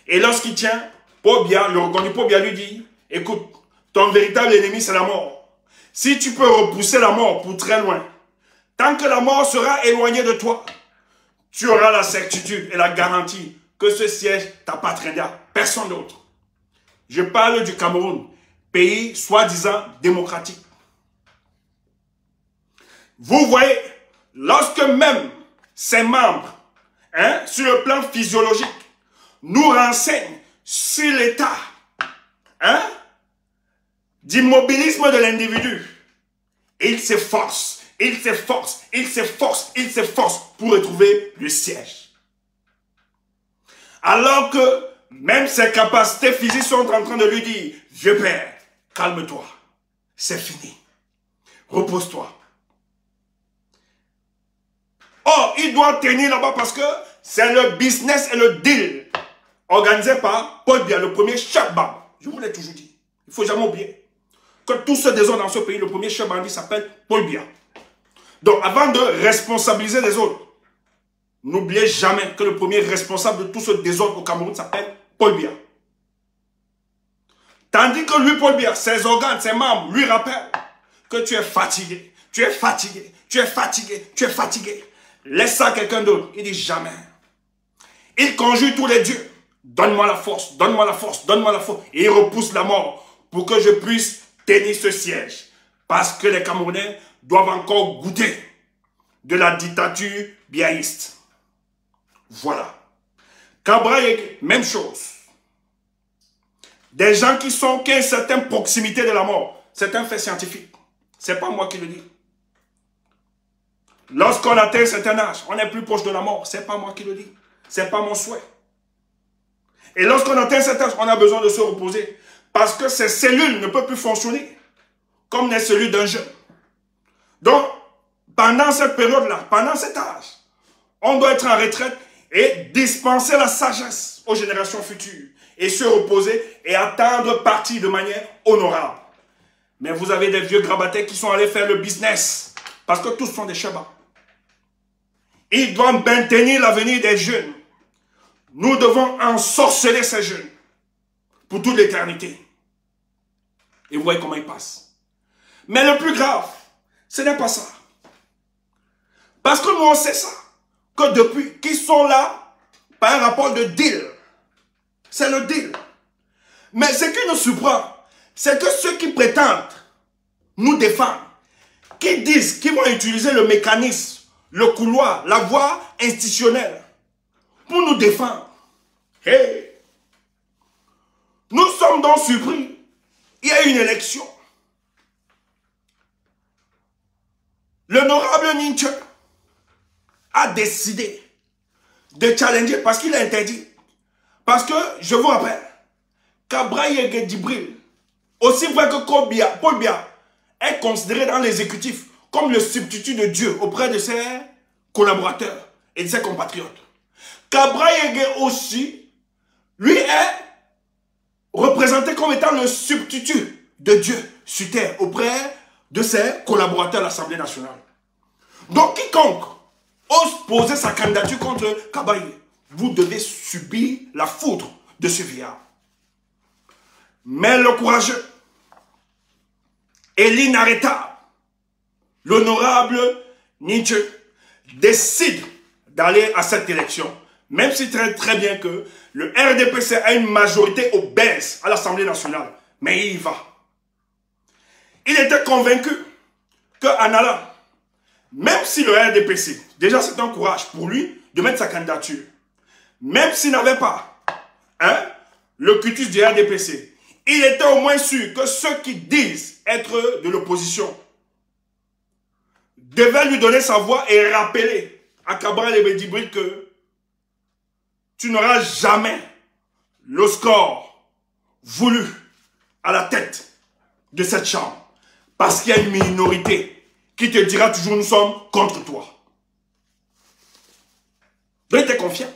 Et lorsqu'il tient, Paul Biya, le reconnu Paul Biya lui dit, écoute, ton véritable ennemi c'est la mort. Si tu peux repousser la mort pour très loin, tant que la mort sera éloignée de toi, tu auras la certitude et la garantie que ce siège t'appartiendra. Personne d'autre. Je parle du Cameroun, pays soi-disant démocratique. Vous voyez, lorsque même ses membres, sur le plan physiologique, nous renseignent sur l'état d'immobilisme de l'individu, il s'efforce. Il s'efforce, il s'efforce, il s'efforce pour retrouver le siège. Alors que même ses capacités physiques sont en train de lui dire, vieux père, calme-toi, c'est fini, repose-toi. Or, il doit tenir là-bas parce que c'est le business et le deal organisé par Paul Biya, le premier chef bandit. Je vous l'ai toujours dit, il ne faut jamais oublier que tous ceux des autres dans ce pays, le premier chef bandit s'appelle Paul Biya. Donc, avant de responsabiliser les autres, n'oubliez jamais que le premier responsable de tout ce désordre au Cameroun s'appelle Paul Biya. Tandis que lui, Paul Biya, ses organes, ses membres, lui rappellent que tu es fatigué, tu es fatigué, tu es fatigué, tu es fatigué. Laisse ça à quelqu'un d'autre. Il dit jamais. Il conjure tous les dieux. Donne-moi la force, donne-moi la force, donne-moi la force. Et il repousse la mort pour que je puisse tenir ce siège. Parce que les Camerounais doivent encore goûter de la dictature biaïste. Voilà. Cabra, même chose. Des gens qui ont une certaine proximité de la mort. C'est un fait scientifique. Ce n'est pas moi qui le dis. Lorsqu'on atteint un certain âge, on est plus proche de la mort. Ce n'est pas moi qui le dis. Ce n'est pas mon souhait. Et lorsqu'on atteint un certain âge, on a besoin de se reposer. Parce que ces cellules ne peuvent plus fonctionner comme les cellules d'un jeune. Donc, pendant cette période-là, pendant cet âge, on doit être en retraite et dispenser la sagesse aux générations futures et se reposer et attendre partir de manière honorable. Mais vous avez des vieux grabataires qui sont allés faire le business parce que tous sont des chabas. Ils doivent maintenir l'avenir des jeunes. Nous devons ensorceler ces jeunes pour toute l'éternité. Et vous voyez comment ils passent. Mais le plus grave, ce n'est pas ça. Parce que nous, on sait ça. Que depuis qu'ils sont là, par un rapport de deal. C'est le deal. Mais ce qui nous surprend, c'est que ceux qui prétendent nous défendre, qui disent qu'ils vont utiliser le mécanisme, le couloir, la voie institutionnelle, pour nous défendre. Hey, Nous sommes donc surpris. Il y a une élection. L'honorable Ninche a décidé de challenger parce qu'il a interdit. Parce que, je vous rappelle, Cabra Yege Djibril, aussi vrai que Paul Biya, est considéré dans l'exécutif comme le substitut de Dieu auprès de ses collaborateurs et de ses compatriotes. Cabra Yege aussi, lui est représenté comme étant le substitut de Dieu sur terre auprès de ses collaborateurs à l'Assemblée nationale. Donc quiconque ose poser sa candidature contre Cabra Yege, vous devez subir la foudre de ce vieillard. Mais le courageux et l'inarrêtable, l'honorable Ninche, décide d'aller à cette élection, même si très bien que le RDPC a une majorité obèse à l'Assemblée nationale, mais il y va. Il était convaincu qu'en allant, même si le RDPC, déjà c'est un courage pour lui de mettre sa candidature, même s'il n'avait pas le cutus du RDPC, il était au moins sûr que ceux qui disent être de l'opposition devaient lui donner sa voix et rappeler à Cabra Yege Djibril que tu n'auras jamais le score voulu à la tête de cette chambre. Parce qu'il y a une minorité qui te dira toujours nous sommes contre toi. Donc il était confiant.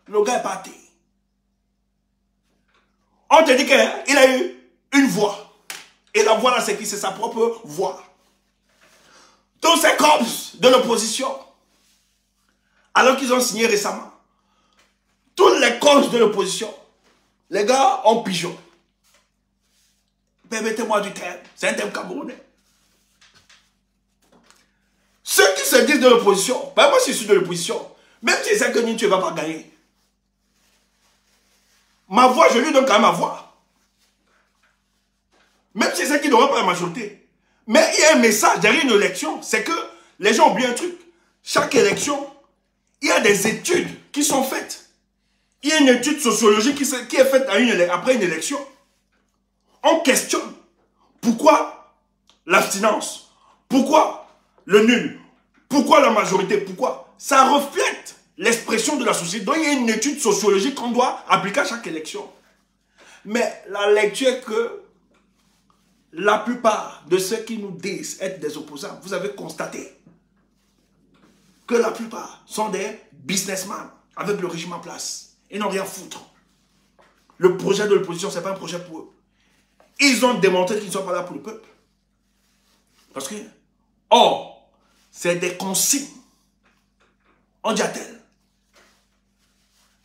Le gars est parti. On te dit qu'il a eu une voix. Et la voix là, c'est qui? C'est sa propre voix. Tous ces corps de l'opposition, alors qu'ils ont signé récemment, tous les corps de l'opposition, les gars ont pigeon. Permettez-moi du terme, c'est un terme camerounais. Ceux qui se disent de l'opposition, ben moi je suis de l'opposition, même si c'est que Ninche ne va pas gagner. Ma voix, je lui donne quand même ma voix. Même si c'est qu'il n'aura pas la majorité. Mais il y a un message derrière une élection, c'est que les gens oublient un truc. Chaque élection, il y a des études qui sont faites. Il y a une étude sociologique qui est faite après une élection. On questionne pourquoi l'abstinence, pourquoi le nul, pourquoi la majorité, pourquoi. Ça reflète l'expression de la société. Donc il y a une étude sociologique qu'on doit appliquer à chaque élection. Mais la lecture est que la plupart de ceux qui nous disent être des opposants, vous avez constaté que la plupart sont des businessmen avec le régime en place. Ils n'ont rien à foutre. Le projet de l'opposition, ce n'est pas un projet pour eux. Ils ont démontré qu'ils ne sont pas là pour le peuple. Parce que, or, c'est des consignes. On dit à tel.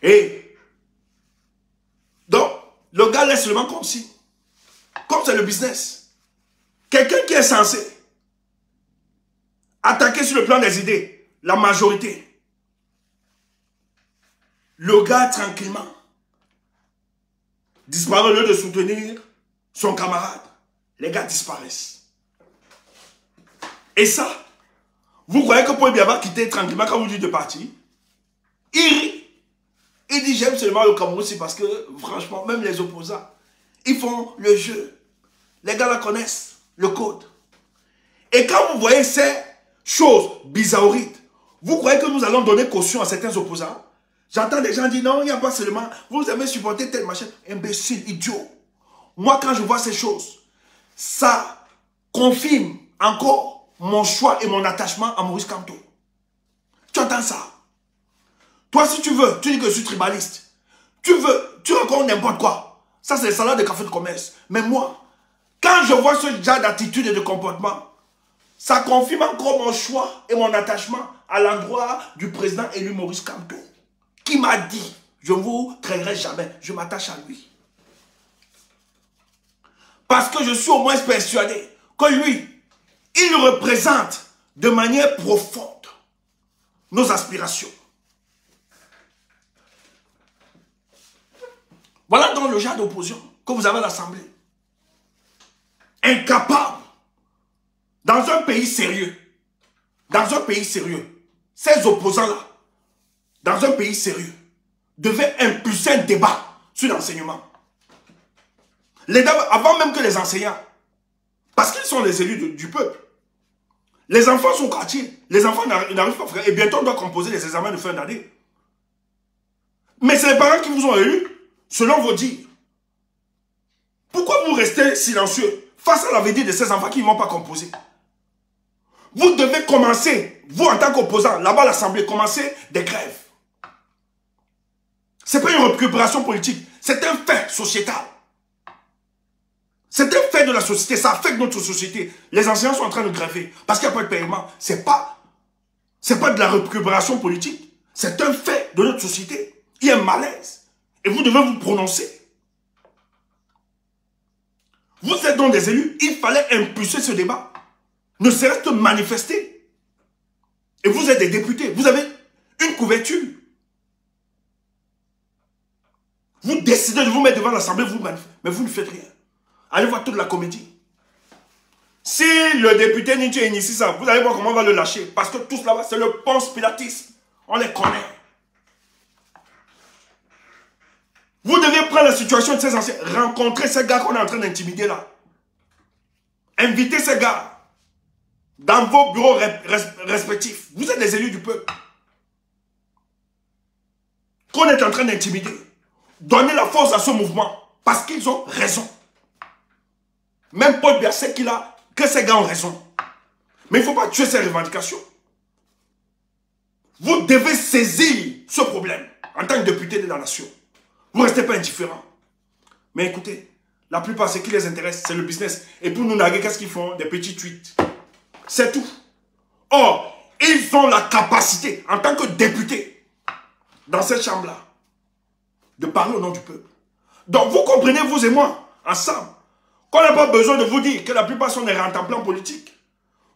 Et, donc, le gars laisse seulement consigne. Comme c'est le business. Quelqu'un qui est censé attaquer sur le plan des idées, la majorité. Le gars, tranquillement, disparaît au lieu de soutenir son camarade. Les gars disparaissent. Et ça, vous croyez que Paul Biya va quitter tranquillement quand vous dites de partir? Il rit. Il dit j'aime seulement le Cameroun aussi parce que franchement, même les opposants, ils font le jeu. Les gars la connaissent, le code. Et quand vous voyez ces choses bizarroïdes, vous croyez que nous allons donner caution à certains opposants? J'entends des gens dire non, il n'y a pas seulement, vous avez supporté tel machin. Imbécile, idiot. Moi, quand je vois ces choses, ça confirme encore mon choix et mon attachement à Maurice Kamto. Tu entends ça? Toi, si tu veux, tu dis que je suis tribaliste. Tu racontes n'importe quoi. Ça, c'est les salaires de café de commerce. Mais moi, quand je vois ce genre d'attitude et de comportement, ça confirme encore mon choix et mon attachement à l'endroit du président élu Maurice Kamto, qui m'a dit, je ne vous trahirai jamais, je m'attache à lui. Parce que je suis au moins persuadé que lui, il représente de manière profonde nos aspirations. Voilà donc le genre d'opposition que vous avez à l'Assemblée. Incapable, dans un pays sérieux, ces opposants-là, dans un pays sérieux, devaient impulser un débat sur l'enseignement. Les dames, avant même que les enseignants, parce qu'ils sont les élus du peuple. Les enfants sont au quartier. Les enfants n'arrivent pas à faire. Et bientôt, on doit composer les examens de fin d'année. Mais c'est les parents qui vous ont élus, selon vos dires. Pourquoi vous restez silencieux face à la vérité de ces enfants qui ne vont pas composer? Vous devez commencer, vous en tant qu'opposant, là-bas à l'Assemblée, commencer des grèves. Ce n'est pas une récupération politique, c'est un fait sociétal. C'est un fait de la société, ça affecte notre société. Les enseignants sont en train de gréver parce qu'il n'y a pas de paiement. Ce n'est pas de la récupération politique, c'est un fait de notre société. Il y a un malaise et vous devez vous prononcer. Vous êtes donc des élus, il fallait impulser ce débat. Ne serait-ce que manifester. Et vous êtes des députés, vous avez une couverture. Vous décidez de vous mettre devant l'Assemblée, mais vous ne faites rien. Allez voir toute la comédie. Si le député Nietzsche initie ça, vous allez voir comment on va le lâcher. Parce que tout là-bas, c'est le Ponce Pilatisme. On les connaît. Vous devez prendre la situation de ces anciens, rencontrer ces gars qu'on est en train d'intimider là. Invitez ces gars dans vos bureaux respectifs. Vous êtes des élus du peuple. Qu'on est en train d'intimider. Donnez la force à ce mouvement parce qu'ils ont raison. Même Paul Biya sait que ces gars ont raison. Mais il ne faut pas tuer ces revendications. Vous devez saisir ce problème en tant que député de la nation. Vous ne restez pas indifférent. Mais écoutez, la plupart, ce qui les intéresse, c'est le business. Et pour nous narguer, qu'est-ce qu'ils font? Des petits tweets. C'est tout. Or, ils ont la capacité, en tant que députés, dans cette chambre-là, de parler au nom du peuple. Donc, vous comprenez, vous et moi, ensemble, qu'on n'a pas besoin de vous dire que la plupart sont des rente-en-plan politiques.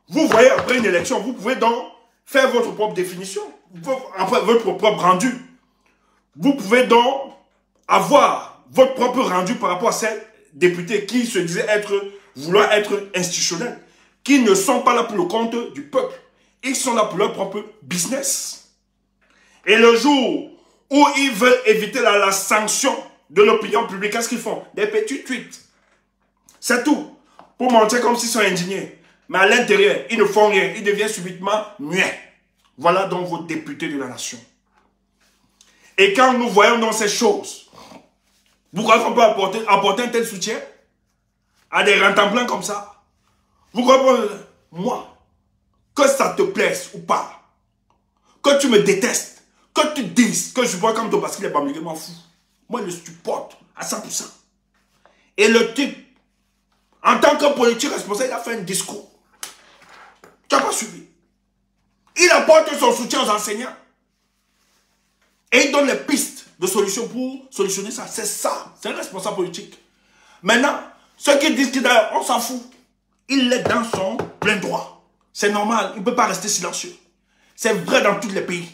Vous voyez, après une élection, vous pouvez donc faire votre propre définition, après votre propre rendu. Vous pouvez donc avoir votre propre rendu par rapport à ces députés qui se disaient vouloir être institutionnels, qui ne sont pas là pour le compte du peuple. Ils sont là pour leur propre business. Et le jour où ils veulent éviter la sanction de l'opinion publique, qu'est-ce qu'ils font? Des petits tweets. C'est tout. Pour montrer comme s'ils sont indignés. Mais à l'intérieur, ils ne font rien. Ils deviennent subitement muets. Voilà donc vos députés de la nation. Et quand nous voyons dans ces choses, vous croyez qu'on peut apporter un tel soutien à des rente-en-plan comme ça? Vous comprenez? Moi, que ça te plaise ou pas, que tu me détestes, que tu dises que je vois comme toi parce qu'il est bambiquement fou, moi je le supporte à 100%. Et le type, en tant que politique responsable, il a fait un discours. Tu n'as pas suivi. Il apporte son soutien aux enseignants. Et il donne les pistes de solutions pour solutionner ça. C'est ça. C'est un responsable politique. Maintenant, ceux qui disent qu'on s'en fout, il est dans son plein droit. C'est normal. Il ne peut pas rester silencieux. C'est vrai dans tous les pays.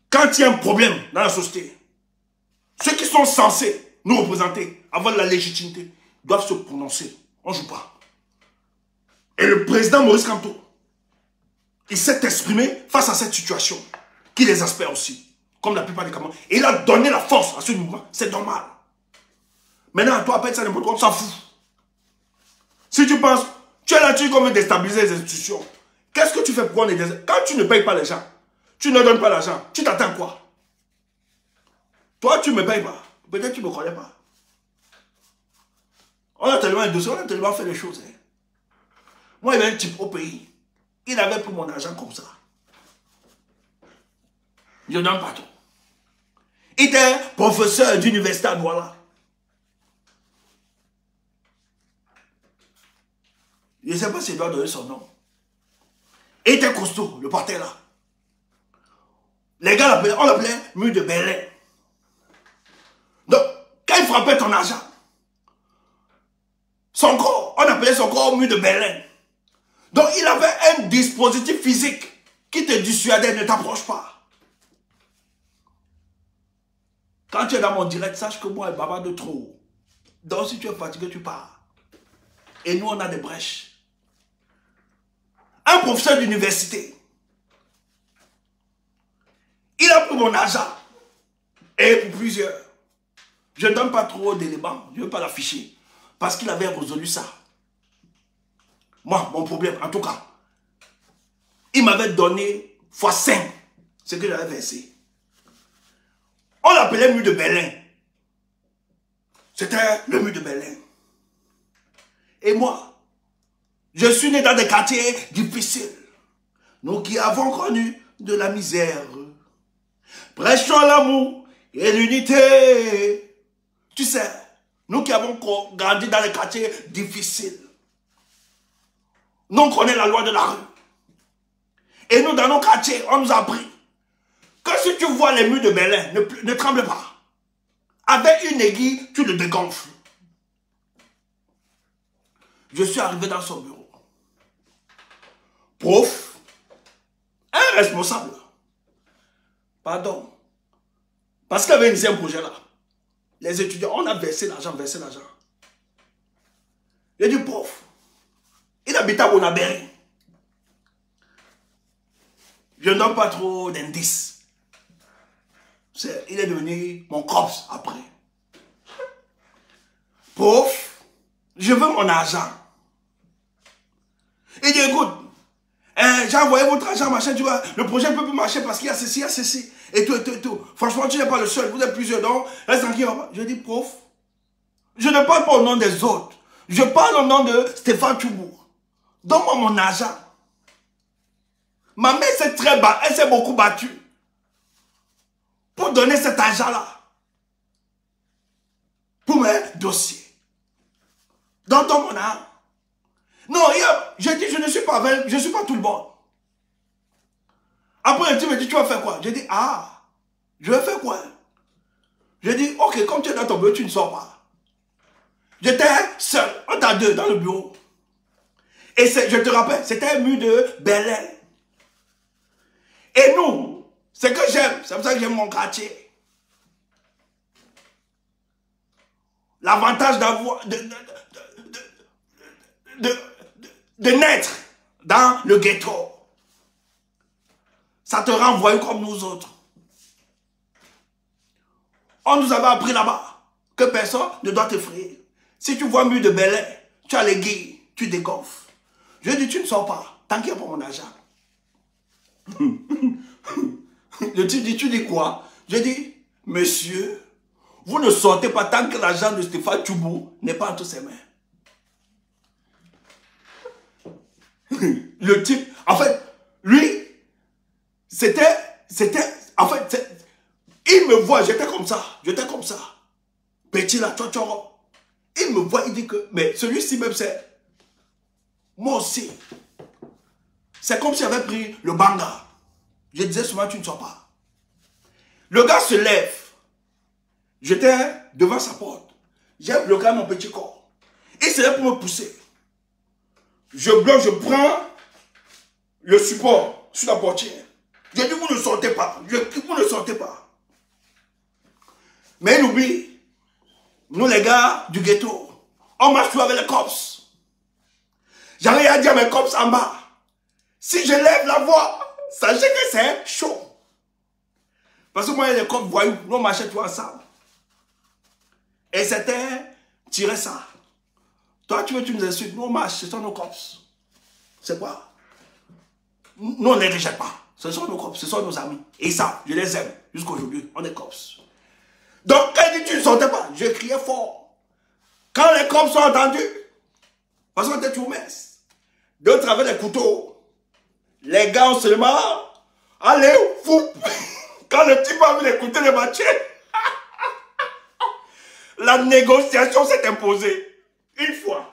Quand il y a un problème dans la société, ceux qui sont censés nous représenter, avoir la légitimité, doivent se prononcer. On ne joue pas. Et le président Maurice Kamto, il s'est exprimé face à cette situation qui les aspère aussi, comme la plupart des Camerounais. Et il a donné la force à ce mouvement. C'est normal. Maintenant, toi, appelle ça n'importe quoi, on s'en fout. Si tu penses, tu es là, tu es comme déstabiliser les institutions. Qu'est-ce que tu fais pour on est quand tu ne payes pas les gens, tu ne donnes pas l'argent, tu t'attends quoi? Toi, tu ne me payes pas. Peut-être que tu ne me connais pas. On a tellement un dossier, on a tellement fait les choses. Hein. Moi, il y avait un type au pays. Il avait pris mon argent comme ça. Je donne pas tout. Il était professeur d'université à Douala. Je ne sais pas s'il doit donner son nom. Il était costaud, le portait là. Les gars l'appelaient, on l'appelait mur de Berlin. Donc, quand il frappait ton argent, son corps, on appelait son corps mur de Berlin. Donc, il avait un dispositif physique qui te dissuadait, ne t'approche pas. Quand tu es dans mon direct, sache que moi, il baba de trop. Donc, si tu es fatigué, tu pars. Et nous, on a des brèches. Un professeur d'université, il a pris mon argent. Et pour plusieurs. Je ne donne pas trop d'éléments, je ne veux pas l'afficher. Parce qu'il avait résolu ça. Moi, mon problème, en tout cas, il m'avait donné x5 ce que j'avais versé. On l'appelait mur de Berlin. C'était le mur de Berlin. Et moi, je suis né dans des quartiers difficiles. Nous qui avons connu de la misère. Prêchons l'amour et l'unité. Tu sais, nous qui avons grandi dans les quartiers difficiles. Nous, on connaît la loi de la rue. Et nous, dans nos quartiers, on nous a appris que si tu vois les murs de Berlin, ne tremble pas. Avec une aiguille, tu le dégonfles. Je suis arrivé dans son bureau. Prof, un responsable. Pardon. Parce qu'il y avait un projet là. Les étudiants, on a versé l'argent, versé l'argent. J'ai dit, prof, il habite à Bonabéry. Je ne donne pas trop d'indices. Il est devenu mon cops après. Prof, je veux mon argent. Il dit, écoute, j'ai envoyé votre argent, machin, tu vois, le projet ne peut plus marcher parce qu'il y a ceci, il y a ceci, et tout, et tout, et tout. Franchement, tu n'es pas le seul, vous êtes plusieurs, donc, reste tranquille. Je dis, prof, je ne parle pas au nom des autres. Je parle au nom de Stéphane Tchoubourg. Donne-moi mon argent. Ma mère s'est très battue, elle s'est beaucoup battue pour donner cet argent-là. Pour mes dossiers. Donne mon argent. Non, je dis, je ne suis pas avec, je ne suis pas tout le monde. Après, tu me dis, tu vas faire quoi? Je dis, ah, je vais faire quoi? Je dis, ok, comme tu es dans ton bureau, tu ne sors pas. J'étais seul, on était deux dans le bureau. Et je te rappelle, c'était un mur de Berlin. Et nous, ce que j'aime, c'est pour ça que j'aime mon quartier. L'avantage d'avoir, de naître dans le ghetto. Ça te renvoie comme nous autres. On nous avait appris là-bas que personne ne doit t'effrayer. Si tu vois un mur de Berlin, tu as les guilles, tu dégonfles. Je dis, tu ne sors pas, tant qu'il n'y a pas mon argent. Le type dit, tu dis quoi? Je dis, monsieur, vous ne sortez pas tant que l'argent de Stéphane Tchoubourg n'est pas entre ses mains. Le type, en fait, lui, en fait, il me voit, j'étais comme ça, petit là, tchotchoro. Il me voit, il dit que, mais celui-ci même c'est, moi aussi. C'est comme s'il avait pris le banga. Je disais souvent, tu ne sors pas. Le gars se lève. J'étais devant sa porte. J'ai bloqué mon petit corps. Il se lève pour me pousser. Je bloque, je prends le support sur la portière. Je dis, vous ne sortez pas. Vous ne sortez pas. Mais il oublie, nous les gars du ghetto, on marche toujours avec les cops. J'arrive à dire à mes cops en bas, si je lève la voix, sachez que c'est chaud. Parce que moi et les cops voyous, nous on marchait tous ensemble. Et c'était tirer ça. Toi tu veux tu nous insultes, nous on marche, ce sont nos cops. C'est quoi? Nous on ne les rejette pas. Ce sont nos cops, ce sont nos amis. Et ça, je les aime jusqu'à aujourd'hui, on est cops. Donc quand il dit tu ne sortais pas, je criais fort. Quand les cops sont entendus, parce qu'on était tout messe, d'autres avaient des couteaux. Les gars ont seulement, allez, fou. Quand le type a vu les couteaux, les machettes, la négociation s'est imposée. Une fois,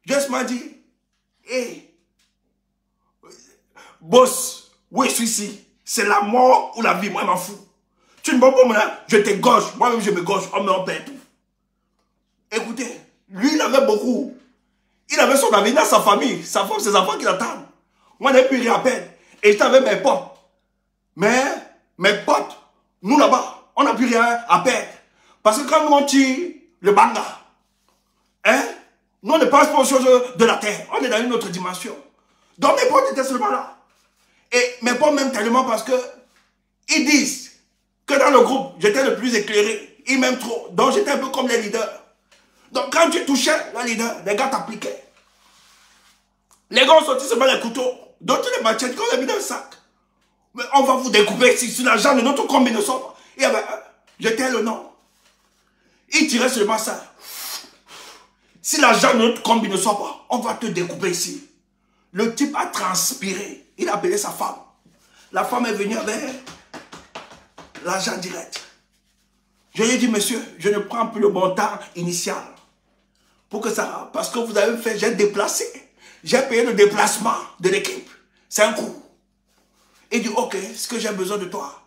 Just m'a dit, hey, boss, où est celui-ci? C'est la mort ou la vie, moi je m'en fous. Tu ne vas pas me dire, je t'égorge, moi-même je me gorge, on me perd tout. Écoutez, lui il avait beaucoup. Il avait son avenir, sa famille, sa femme, ses enfants qui l'attendent. Moi, je n'ai plus rien à perdre. Et j'étais avec mes potes. Mais mes potes, nous là-bas, on n'a plus rien à perdre. Parce que quand nous on tire le banga, hein, nous on ne pense pas aux choses de la terre. On est dans une autre dimension. Donc mes potes étaient seulement là. Et mes potes m'aiment tellement parce que ils disent que dans le groupe, j'étais le plus éclairé. Ils m'aiment trop. Donc j'étais un peu comme les leaders. Donc quand tu touchais le leader, les gars t'appliquaient. Les gars ont sorti seulement les couteaux. D'autres les machettes, quand on les mis dans le sac. Mais on va vous découper si l'argent de notre combi ne sort pas. Et ben, j'étais le nom. Ils tiraient seulement ça. Si l'argent de notre combi ne sort pas, on va te découper ici. Le type a transpiré. Il a appelé sa femme. La femme est venue avec l'argent direct. Je lui ai dit, monsieur, je ne prends plus le montant initial. Pour que ça, parce que vous avez fait, j'ai déplacé. J'ai payé le déplacement de l'équipe. C'est un coût. Il dit, ok, ce que j'ai besoin de toi.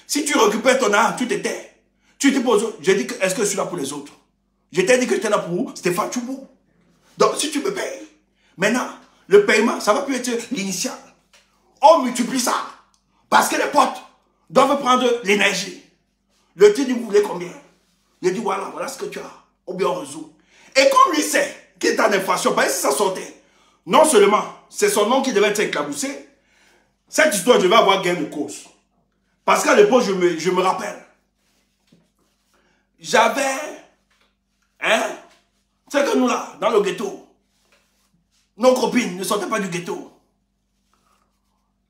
Si tu récupères ton argent, tu t'étais. Tu dis pour les autres. J'ai dit, est-ce que je suis là pour les autres? Je t'ai dit que j'étais là pour Stéphane Tchoubou. Donc, si tu me payes, maintenant, le paiement, ça va plus être l'initial. On multiplie ça. Parce que les potes doivent prendre l'énergie. Le type, vous voulez combien? Il dit, voilà ce que tu as. Ou bien on résout. Et comme lui sait qu'il est en inflation, parce que si ça sortait, non seulement c'est son nom qui devait être éclaboussé, cette histoire devait avoir gain de cause. Parce qu'à l'époque, je me rappelle, j'avais, c'est que nous là, dans le ghetto, nos copines ne sortaient pas du ghetto.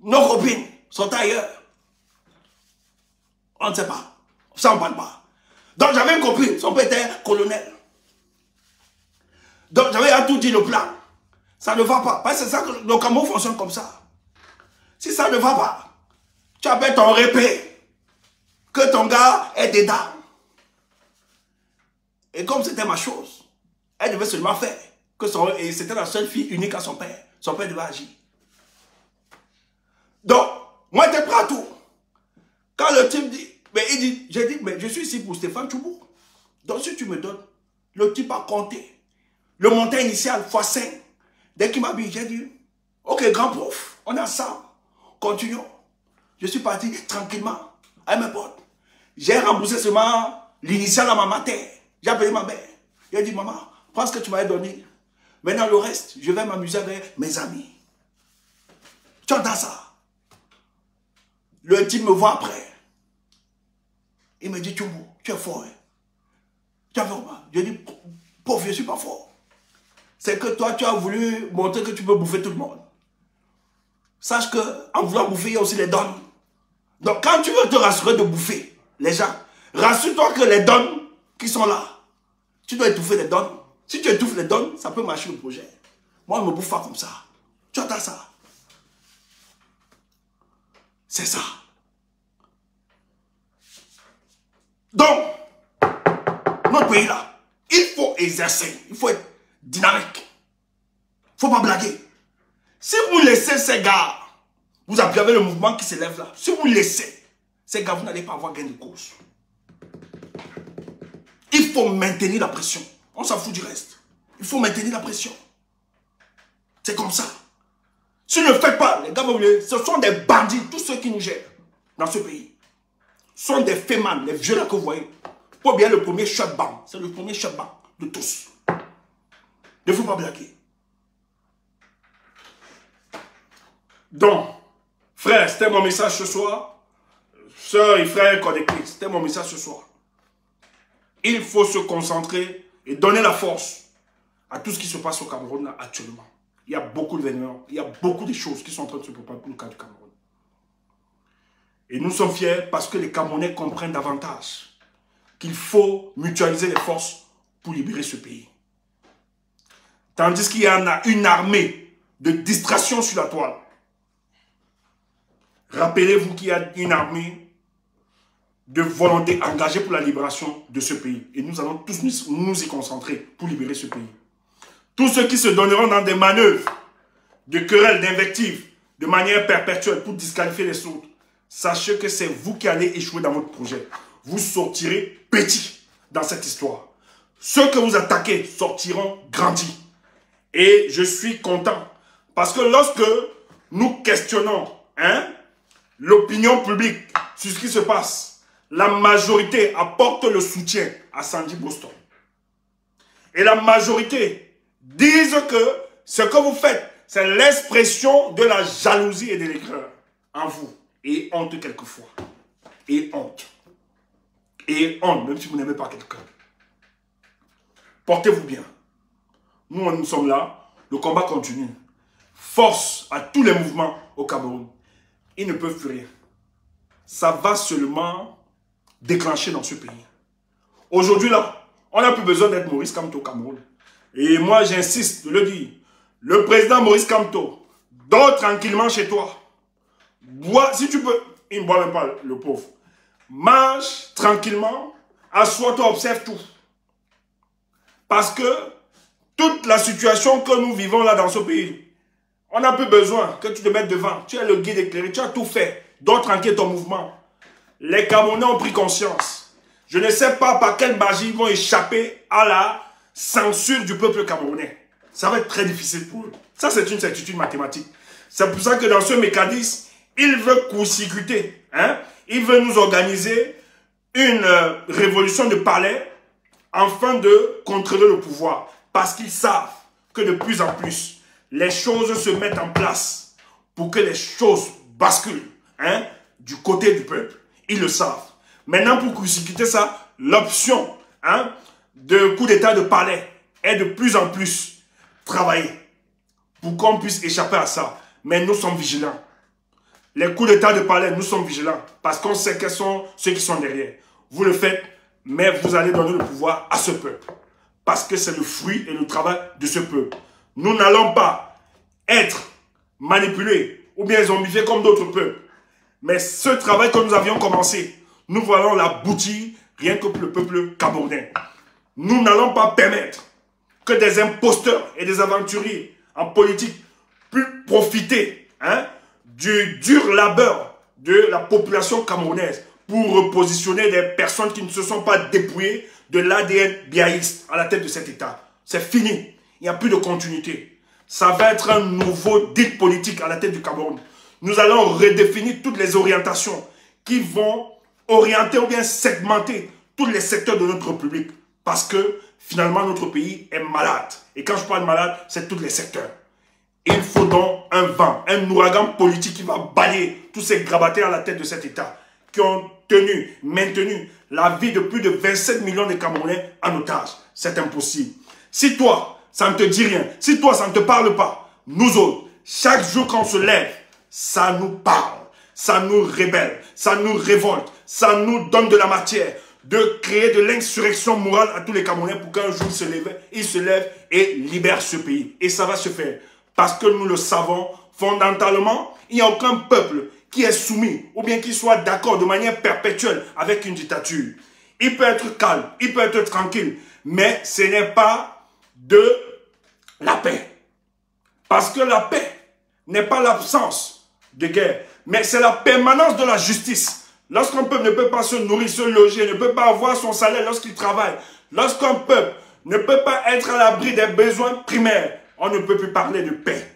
Nos copines sortaient ailleurs. On ne sait pas. Ça, on ne parle pas. Donc j'avais une copine, son père était colonel. Donc j'avais tout dit le plan. Ça ne va pas. Parce que c'est ça que le Cameroun fonctionne comme ça. Si ça ne va pas, tu appelles ton répé. Que ton gars est dedans. Et comme c'était ma chose, elle devait seulement faire. Et c'était la seule fille unique à son père. Son père devait agir. Donc, moi j'étais prêt à tout. Quand le type dit, mais il dit, j'ai dit, mais je suis ici pour Stéphane Tchoubou. Donc si tu me donnes, le type a compté. Le montant initial x 5. Dès qu'il m'a dit, j'ai dit, ok, grand prof, on est ensemble. Continuons. Je suis parti tranquillement avec mes potes. J'ai remboursé seulement l'initial à ma mater. J'ai appelé ma mère. J'ai dit, maman, prends ce que tu m'avais donné. Maintenant, le reste, je vais m'amuser avec mes amis. Tu entends ça? Le type me voit après. Il me dit, Tchoubou, tu es fort. Hein? Tu as fort. Je dis, pauvre, je ne suis pas fort. C'est que toi, tu as voulu montrer que tu peux bouffer tout le monde. Sache qu'en voulant bouffer, il y a aussi les donnes. Donc, quand tu veux te rassurer de bouffer les gens, rassure-toi que les donnes qui sont là, tu dois étouffer les donnes. Si tu étouffes les donnes, ça peut marcher le projet. Moi, je ne me bouffe pas comme ça. Tu entends ça? C'est ça. Donc, notre pays là, il faut exercer, il faut être dynamique. Il ne faut pas blaguer. Si vous laissez ces gars, vous appuyez le mouvement qui s'élève là, si vous laissez ces gars, vous n'allez pas avoir gain de cause. Il faut maintenir la pression. On s'en fout du reste. Il faut maintenir la pression. C'est comme ça. Si vous ne le faites pas, les gars, ce sont des bandits, tous ceux qui nous gèrent dans ce pays. Ce sont des fémans, les vieux là que vous voyez. Pour bien le premier shutdown. C'est le premier shutdown de tous. Il ne faut pas blaguer. Donc, frère, c'était mon message ce soir. Sœurs et frères connectés, c'était mon message ce soir. Il faut se concentrer et donner la force à tout ce qui se passe au Cameroun là, actuellement. Il y a beaucoup d'événements, il y a beaucoup de choses qui sont en train de se préparer pour le cas du Cameroun. Et nous sommes fiers parce que les Camerounais comprennent davantage qu'il faut mutualiser les forces pour libérer ce pays. Tandis qu'il y en a une armée de distraction sur la toile. Rappelez-vous qu'il y a une armée de volonté engagée pour la libération de ce pays. Et nous allons tous nous y concentrer pour libérer ce pays. Tous ceux qui se donneront dans des manœuvres de querelles, d'invectives, de manière perpétuelle pour disqualifier les autres, sachez que c'est vous qui allez échouer dans votre projet. Vous sortirez petit dans cette histoire. Ceux que vous attaquez sortiront grandis. Et je suis content. Parce que lorsque nous questionnons l'opinion publique sur ce qui se passe, la majorité apporte le soutien à Sandy Boston. Et la majorité disent que ce que vous faites, c'est l'expression de la jalousie et de l'aigreur en vous. Et honte quelquefois. Et honte. et honte, même si vous n'aimez pas quelqu'un. Portez-vous bien. Nous sommes là. Le combat continue. Force à tous les mouvements au Cameroun. Ils ne peuvent plus rien. Ça va seulement déclencher dans ce pays. Aujourd'hui, là, on n'a plus besoin d'être Maurice Kamto au Cameroun. Et moi, j'insiste de le dire. Le président Maurice Kamto, dors tranquillement chez toi. Bois, si tu peux. Il ne boit même pas, le pauvre. Mange tranquillement. Assois-toi, observe tout. Parce que toute la situation que nous vivons là dans ce pays, on n'a plus besoin que tu te mettes devant. Tu es le guide éclairé, tu as tout fait. Dors tranquille ton mouvement. Les Camerounais ont pris conscience. Je ne sais pas par quelle magie ils vont échapper à la censure du peuple camerounais. Ça va être très difficile pour eux. Ça, c'est une certitude mathématique. C'est pour ça que dans ce mécanisme, ils veulent court-circuiter. Hein? Ils veulent nous organiser une révolution de palais afin de contrôler le pouvoir. Parce qu'ils savent que de plus en plus, les choses se mettent en place pour que les choses basculent hein, du côté du peuple. Ils le savent. Maintenant, pour court-circuiter ça, l'option hein, de coup d'état de palais est de plus en plus travaillée pour qu'on puisse échapper à ça. Mais nous sommes vigilants. Les coups d'état de palais, nous sommes vigilants parce qu'on sait quels sont ceux qui sont derrière. Vous le faites, mais vous allez donner le pouvoir à ce peuple. Parce que c'est le fruit et le travail de ce peuple. Nous n'allons pas être manipulés ou bien zombifiés comme d'autres peuples. Mais ce travail que nous avions commencé, nous voyons l'aboutir rien que pour le peuple camerounais. Nous n'allons pas permettre que des imposteurs et des aventuriers en politique puissent profiter hein, du dur labeur de la population camerounaise pour repositionner des personnes qui ne se sont pas dépouillées de l'ADN biaïste à la tête de cet État. C'est fini. Il n'y a plus de continuité. Ça va être un nouveau dit politique à la tête du Cameroun. Nous allons redéfinir toutes les orientations qui vont orienter ou bien segmenter tous les secteurs de notre République. Parce que finalement notre pays est malade. Et quand je parle malade, c'est tous les secteurs. Il faut donc un vent, un ouragan politique qui va balayer tous ces grabataires à la tête de cet État qui ont maintenu la vie de plus de 27 millions de Camerounais en otage. C'est impossible. Si toi, ça ne te dit rien, si toi, ça ne te parle pas, nous autres, chaque jour qu'on se lève, ça nous parle, ça nous rébelle, ça nous révolte, ça nous donne de la matière de créer de l'insurrection morale à tous les Camerounais pour qu'un jour ils se lèvent et libèrent ce pays. Et ça va se faire. Parce que nous le savons, fondamentalement, il n'y a aucun peuple qui est soumis ou bien qui soit d'accord de manière perpétuelle avec une dictature. Il peut être calme, il peut être tranquille, mais ce n'est pas de la paix. Parce que la paix n'est pas l'absence de guerre, mais c'est la permanence de la justice. Lorsqu'un peuple ne peut pas se nourrir, se loger, ne peut pas avoir son salaire lorsqu'il travaille, lorsqu'un peuple ne peut pas être à l'abri des besoins primaires, on ne peut plus parler de paix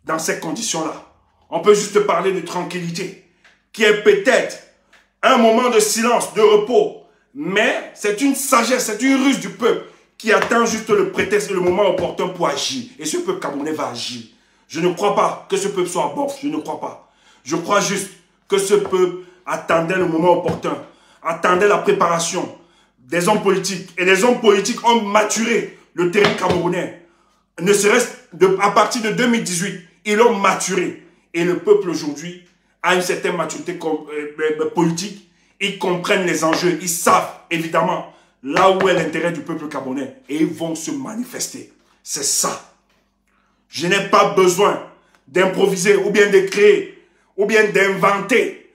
dans ces conditions-là. On peut juste parler de tranquillité, qui est peut-être un moment de silence, de repos, mais c'est une sagesse, c'est une ruse du peuple qui attend juste le prétexte et le moment opportun pour agir. Et ce peuple camerounais va agir. Je ne crois pas que ce peuple soit bof, je ne crois pas. Je crois juste que ce peuple attendait le moment opportun, attendait la préparation des hommes politiques. Et les hommes politiques ont maturé le terrain camerounais. Ne serait-ce à partir de 2018, ils l'ont maturé. Et le peuple aujourd'hui a une certaine maturité politique. Ils comprennent les enjeux. Ils savent évidemment là où est l'intérêt du peuple camerounais. Et ils vont se manifester. C'est ça. Je n'ai pas besoin d'improviser ou bien de créer ou bien d'inventer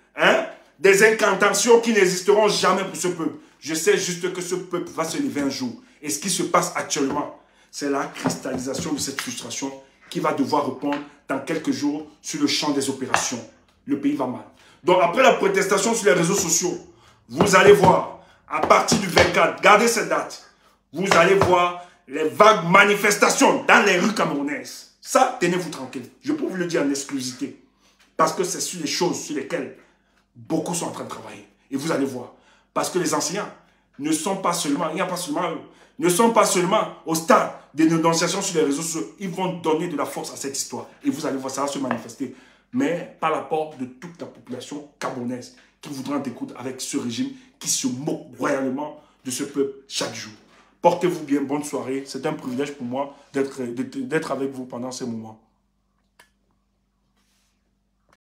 des incantations qui n'existeront jamais pour ce peuple. Je sais juste que ce peuple va se lever un jour. Et ce qui se passe actuellement, c'est la cristallisation de cette frustration qui va devoir répondre dans quelques jours sur le champ des opérations. Le pays va mal. Donc après la protestation sur les réseaux sociaux, vous allez voir, à partir du 24, gardez cette date, vous allez voir les vagues manifestations dans les rues camerounaises. Ça, tenez-vous tranquille. Je peux vous le dire en exclusivité. Parce que c'est sur les choses sur lesquelles beaucoup sont en train de travailler. Et vous allez voir. Parce que les enseignants ne sont pas seulement, il n'y a pas seulement eux, ne sont pas seulement au stade des dénonciations sur les réseaux sociaux. Ils vont donner de la force à cette histoire. Et vous allez voir, ça va se manifester. Mais par l'apport de toute la population camerounaise qui voudra en découdre avec ce régime qui se moquent royalement de ce peuple chaque jour. Portez-vous bien, bonne soirée. C'est un privilège pour moi d'être avec vous pendant ces moments.